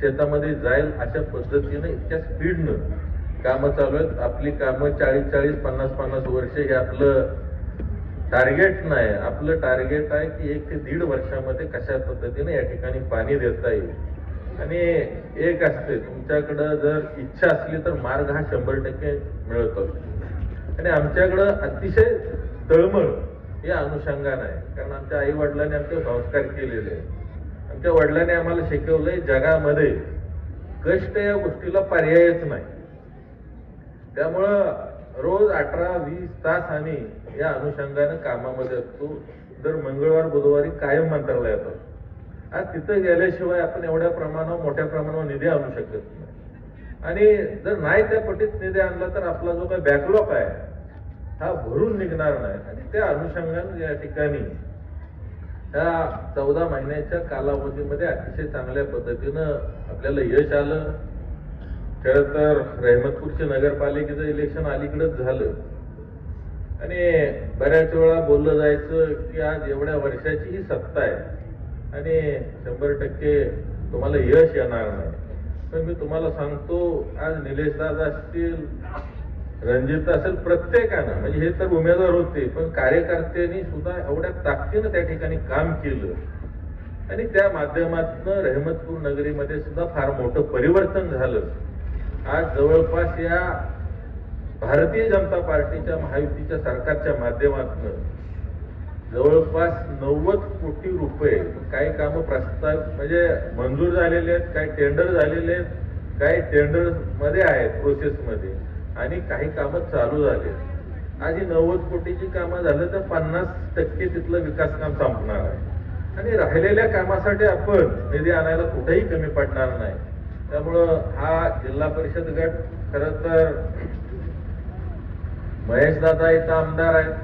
शेतामध्ये जाईल अशा पद्धतीनं इतक्या स्पीडनं कामं चालू आहेत. आपली कामं 40-40, 50-50 वर्ष हे आपलं टार्गेट नाही. आपलं टार्गेट आहे की 1 ते 1.5 वर्षामध्ये कशा पद्धतीने या ठिकाणी पाणी देता येईल. आणि एक असते, तुमच्याकडं जर इच्छा असली तर मार्ग हा 100% मिळत असतो. आणि आमच्याकडं अतिशय तळमळ या अनुषंगानं आहे, कारण आमच्या आई वडिलांनी आमचे संस्कार केलेले आहे. आमच्या वडिलांनी आम्हाला शिकवलंय जगामध्ये कष्ट या गोष्टीला पर्यायच नाही. त्यामुळं रोज 18-20 तास आम्ही या अनुषंगानं कामामध्ये असतो. दर मंगळवार बुधवारी कायम मंत्रालयात असतो. आज तिथं गेल्याशिवाय आपण एवढ्या प्रमाणावर, मोठ्या प्रमाणावर निधी आणू शकत नाही. आणि जर नाही त्या पटीत निधी आणला तर आपला जो काही बॅकलॉग आहे हा भरून निघणार नाही. आणि त्या अनुषंगाने या ठिकाणी त्या 14 महिन्याच्या कालावधीमध्ये अतिशय चांगल्या पद्धतीनं आपल्याला यश आलं. खरं तर रहमतपूरच्या नगरपालिकेचं इलेक्शन अलीकडेच झालं आणि बऱ्याच वेळा बोललं जायचं की आज एवढ्या वर्षाची ही सत्ता आहे आणि 100% तुम्हाला यश येणार नाही. पण मी तुम्हाला सांगतो, आज निलेश दादा असतील, रणजित असेल, प्रत्येकानं, म्हणजे हे तर उमेदवार होते पण कार्यकर्त्यांनी सुद्धा एवढ्या ताकदीनं त्या ठिकाणी काम केलं आणि त्या माध्यमातून रहमतपूर नगरीमध्ये सुद्धा फार मोठं परिवर्तन झालं. आज जवळपास या भारतीय जनता पार्टीच्या महायुतीच्या सरकारच्या माध्यमातून जवळपास 90 कोटी रुपये काही कामं प्रस्ताव म्हणजे मंजूर झालेले आहेत, काही टेंडर झालेले आहेत, काही टेंडर मध्ये आहेत प्रोसेसमध्ये आणि काही कामं चालू झाले. आज ही 90 कोटीची कामं झालं तर 50% तिथलं विकास काम संपणार आहे आणि राहिलेल्या कामासाठी आपण निधी आणायला कुठेही कमी पडणार नाही. त्यामुळं हा जिल्हा परिषद गट, खरं तर महेश दादा इथं आमदार आहेत,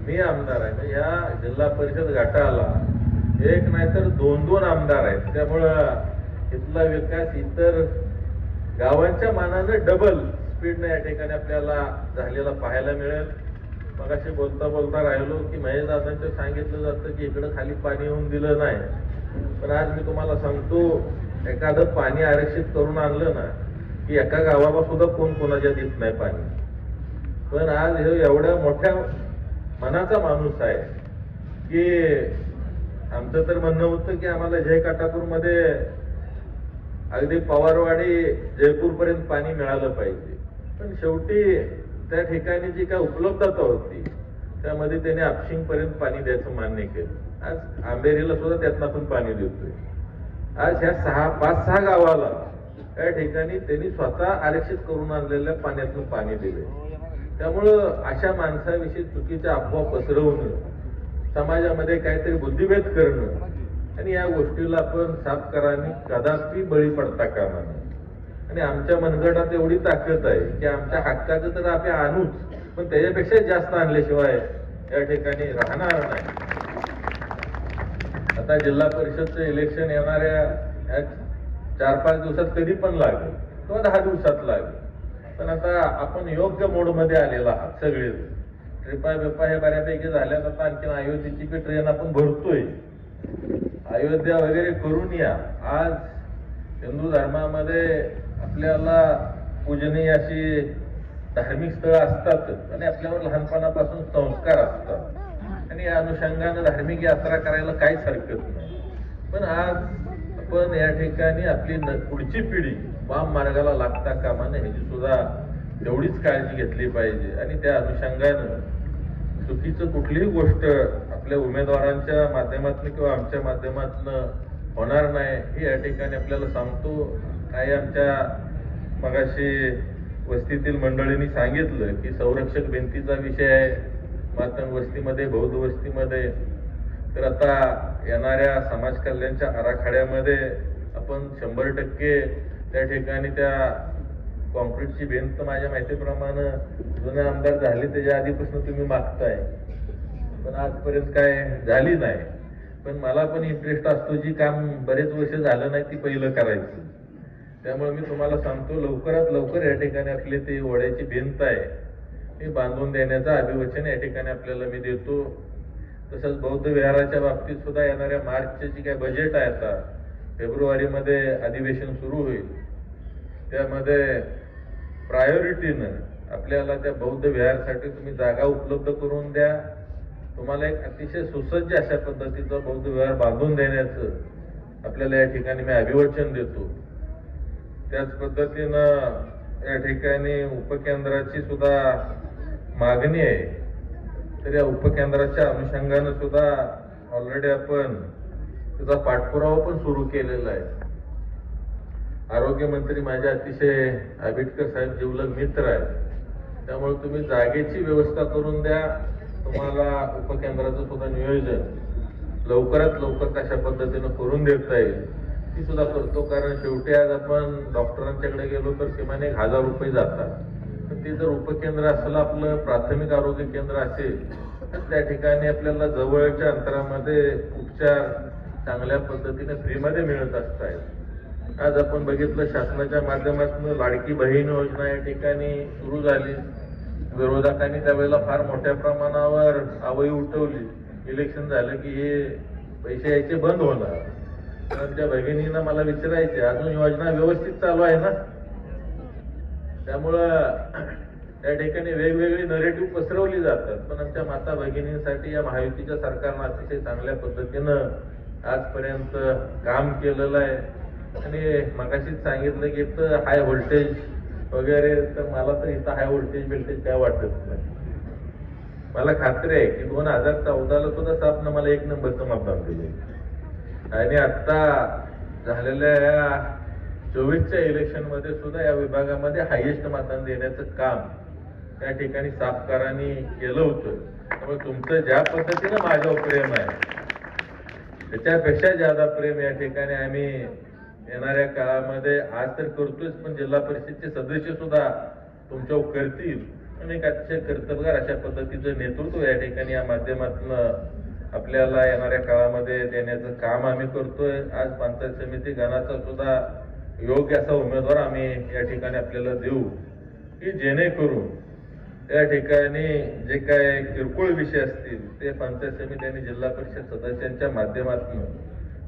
मी आमदार आहे. ह्या जिल्हा परिषद गटाला एक नाही तर 2-2 आमदार आहेत. त्यामुळं इथला विकास इतर गावांच्या मानानं डबल स्पीडनं या ठिकाणी आपल्याला झालेला पाहायला मिळेल. मगाशी बोलता बोलता राहिलो की महेश दादांचं सांगितलं जातं की इकडं खाली पाणी येऊन दिलं नाही, पण आज मी तुम्हाला सांगतो, एखादं पाणी आरक्षित करून आणलं ना की एका गावाला सुद्धा कोण कोणाच्या देत नाही पाणी. पण आज हे एवढ्या मोठ्या मनाचा माणूस आहे की आमचं तर म्हणणं होतं की आम्हाला जय काटापूरमध्ये अगदी पवारवाडी जयपूर पर्यंत पाणी मिळालं पाहिजे. पण शेवटी त्या ठिकाणी जी काय उपलब्धता होती त्यामध्ये त्याने आपशिंग पर्यंत पाणी द्यायचं मान्य केलं. आज आंबेरीला सुद्धा त्यातनं आपण पाणी देतोय. आज ह्या 5-6 गावाला त्या ठिकाणी त्यांनी स्वतः आरक्षित करून आणलेल्या पाण्यातून पाणी दिले. त्यामुळं अशा माणसाविषयी चुकीच्या अफवा पसरवणं समाजामध्ये काहीतरी बुद्धिभेद करणं आणि या गोष्टीला आपण साफ कराने कदापि बळी पडता कामा नये. आणि आमच्या मनगटात एवढी ताकद आहे की आमच्या हक्काचं तर आपण आणूच, पण त्याच्यापेक्षा जास्त आणल्याशिवाय या ठिकाणी राहणार नाही. आता जिल्हा परिषदचं इलेक्शन येणाऱ्या 4-5 दिवसात कधी पण लागेल किंवा 10 दिवसात लागेल, पण आता आपण योग्य मोडमध्ये आलेला आहात सगळे. ट्रिपा बिपा हे बऱ्यापैकी झाल्यात. आता आणखी अयोध्येची बी ट्रेन आपण भरतोय. अयोध्या वगैरे करून या. आज हिंदू धर्मामध्ये आपल्याला पूजनीय अशी धार्मिक स्थळं असतात आणि आपल्यावर लहानपणापासून संस्कार असतात आणि या अनुषंगानं धार्मिक यात्रा करायला काहीच हरकत नाही. पण आज आपण या ठिकाणी आपली पुढची पिढी वाम मार्गाला लागता कामा नये ह्याची सुद्धा तेवढीच काळजी घेतली पाहिजे. आणि त्या अनुषंगानं चुकीचं कुठलीही गोष्ट आपल्या उमेदवारांच्या माध्यमातून किंवा आमच्या माध्यमातून होणार नाही हे या ठिकाणी आपल्याला सांगतो. काही आमच्या मगाशी वस्तीतील मंडळींनी सांगितलं की संरक्षक भिंतीचा विषय आहे मातंग वस्तीमध्ये, बौद्ध वस्तीमध्ये. तर आता येणाऱ्या समाज कल्याणच्या आराखड्यामध्ये आपण 100% त्या ठिकाणी त्या कॉन्क्रीटची भिंत माझ्या माहितीप्रमाणे जुने आमदार झाले त्याच्या आधीपासून तुम्ही मागताय, पण आजपर्यंत काय झाली नाही. पण मला पण इंटरेस्ट असतो जी काम बरेच वर्ष झालं नाही ती पहिलं करायचं. त्यामुळे मी तुम्हाला सांगतो लवकरात लवकर या ठिकाणी आपली ती ओढ्याची भिंत आहे ती बांधून देण्याचं अभिवचन या ठिकाणी आपल्याला मी देतो. तसंच बौद्ध विहाराच्या बाबतीत सुद्धा येणाऱ्या मार्चचे जे काय बजेट आहे आता फेब्रुवारीमध्ये अधिवेशन सुरू होईल, त्यामध्ये प्रायोरिटीनं आपल्याला त्या बौद्ध विहारासाठी तुम्ही जागा उपलब्ध करून द्या. तुम्हाला एक अतिशय सुसज्ज अशा पद्धतीचं बौद्ध विहार बांधून देण्याचं आपल्याला या ठिकाणी मी अभिवचन देतो. त्याच पद्धतीनं या ठिकाणी उपकेंद्राची सुद्धा मागणी आहे. तर या उपकेंद्राच्या अनुषंगानं सुद्धा ऑलरेडी आपण त्याचा पाठपुरावा पण सुरू केलेला आहे. आरोग्यमंत्री माझे अतिशय आंबेडकर साहेब जिवलग मित्र आहेत, त्यामुळे तुम्ही जागेची व्यवस्था करून द्या. तुम्हाला उपकेंद्राचं सुद्धा नियोजन लवकरात लवकर कशा पद्धतीनं करून देता येईल ती सुद्धा करतो. कारण शेवटी आज आपण डॉक्टरांच्याकडे गेलो तर किमान 1000 रुपये जातात. पण ते जर उपकेंद्र असलं आपलं प्राथमिक आरोग्य केंद्र असेल तर त्या ठिकाणी आपल्याला जवळच्या अंतरामध्ये उपचार चांगल्या पद्धतीने फ्रीमध्ये मिळत असतात. आज आपण बघितलं शासनाच्या माध्यमातून लाडकी बहीण योजना या ठिकाणी सुरू झाली. विरोधकांनी त्यावेळेला फार मोठ्या प्रमाणावर आवई उठवली. इलेक्शन झालं की हे पैसे यायचे बंद होणार. तर आमच्या भगिनींना मला विचारायचे अजून योजना व्यवस्थित चालू आहे ना. त्यामुळं त्या ठिकाणी वेगवेगळी नरेटिव्ह पसरवली जातात. पण आमच्या माता भगिनींसाठी या महायुतीच्या सरकारनं अतिशय चांगल्या पद्धतीनं आजपर्यंत काम केलेलं आहे. आणि मगाशीच सांगितलं की इथं हाय व्होल्टेज वगैरे, तर मला तर इथं हाय व्होल्टेज काय वाटत नाही. मला खात्री आहे की 2014ला सुद्धा सापनं मला 1 नंबरचं मतदान दिले आणि आता झालेल्या या 24च्या इलेक्शनमध्ये सुद्धा या विभागामध्ये हायेस्ट मतदान देण्याचं काम त्या ठिकाणी सापकारांनी केलं होतं. त्यामुळे तुमचं ज्या पद्धतीनं माझ्यावर प्रेम आहे त्याच्यापेक्षा जादा प्रेम या ठिकाणी आम्ही येणाऱ्या काळामध्ये आज तर करतोच, पण जिल्हा परिषदचे सदस्य सुद्धा तुमच्यावर करतील आणि एक अतिशय कर्तबगार अशा पद्धतीचं नेतृत्व या ठिकाणी या माध्यमातून आपल्याला येणाऱ्या काळामध्ये देण्याचं काम आम्ही करतोय. आज पंचायत समिती गणाचा सुद्धा योग्य असा उमेदवार आम्ही या ठिकाणी आपल्याला देऊ की जेणेकरून या ठिकाणी जे काय किरकोळ विषय असतील ते पंचायत समिती आणि जिल्हा परिषद सदस्यांच्या माध्यमातून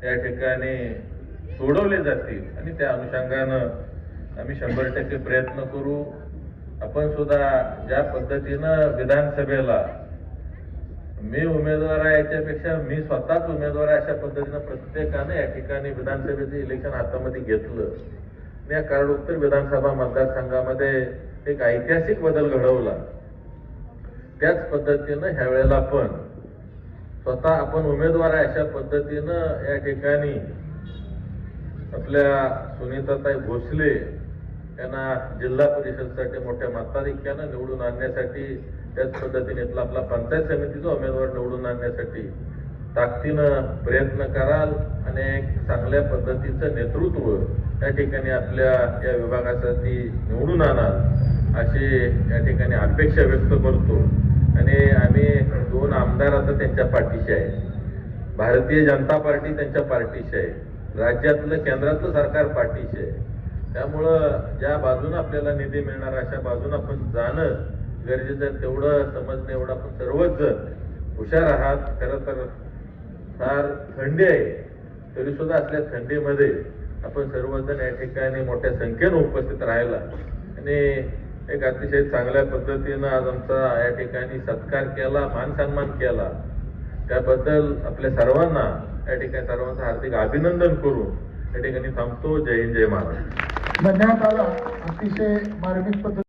या ठिकाणी सोडवले जातील आणि त्या अनुषंगानं आम्ही 100% प्रयत्न करू. आपण सुद्धा ज्या पद्धतीनं विधानसभेला मी उमेदवार आहे याच्यापेक्षा मी स्वतःच उमेदवार आहे अशा पद्धतीनं प्रत्येकानं या ठिकाणी विधानसभेचं इलेक्शन हातामध्ये घेतलं. या कारडोत्तर विधानसभा मतदारसंघामध्ये एक ऐतिहासिक बदल घडवला. त्याच पद्धतीनं ह्या वेळेला पण स्वतः आपण उमेदवार आहे अशा पद्धतीनं या ठिकाणी आपल्या सुनीताताई भोसले यांना जिल्हा परिषदसाठी मोठ्या मताधिक्यानं निवडून आणण्यासाठी त्याच पद्धतीने इथला आपला पंचायत समितीचा उमेदवार निवडून आणण्यासाठी ताकदीनं प्रयत्न कराल आणि एक चांगल्या पद्धतीचं नेतृत्व या ठिकाणी आपल्या या विभागासाठी निवडून आणाल अशी या ठिकाणी अपेक्षा व्यक्त करतो. आणि आम्ही 2 आमदार आता त्यांच्या पाठीशी आहे. भारतीय जनता पार्टी त्यांच्या पार्टीशी आहे. राज्यातलं केंद्रातलं सरकार पार्टीशी आहे. त्यामुळं ज्या बाजूनं आपल्याला निधी मिळणार अशा बाजूनं आपण जाणं गरजेचं आहे. तेवढं समजणं एवढं आपण सर्वच जण हुशार आहात. खरं तर फार थंडी आहे, तरी सुद्धा असल्या थंडीमध्ये आपण सर्वजण या ठिकाणी मोठ्या संख्येनं उपस्थित राहिला आणि एक अतिशय चांगल्या पद्धतीनं आज आमचा या ठिकाणी सत्कार केला, मान सन्मान केला. त्याबद्दल आपल्या सर्वांना या ठिकाणी सर्वांचं हार्दिक अभिनंदन करून या ठिकाणी थांबतो. जय हिंद, जय महाराष्ट्र. धन्यवाद दादा. अतिशय मार्मिक पद्धती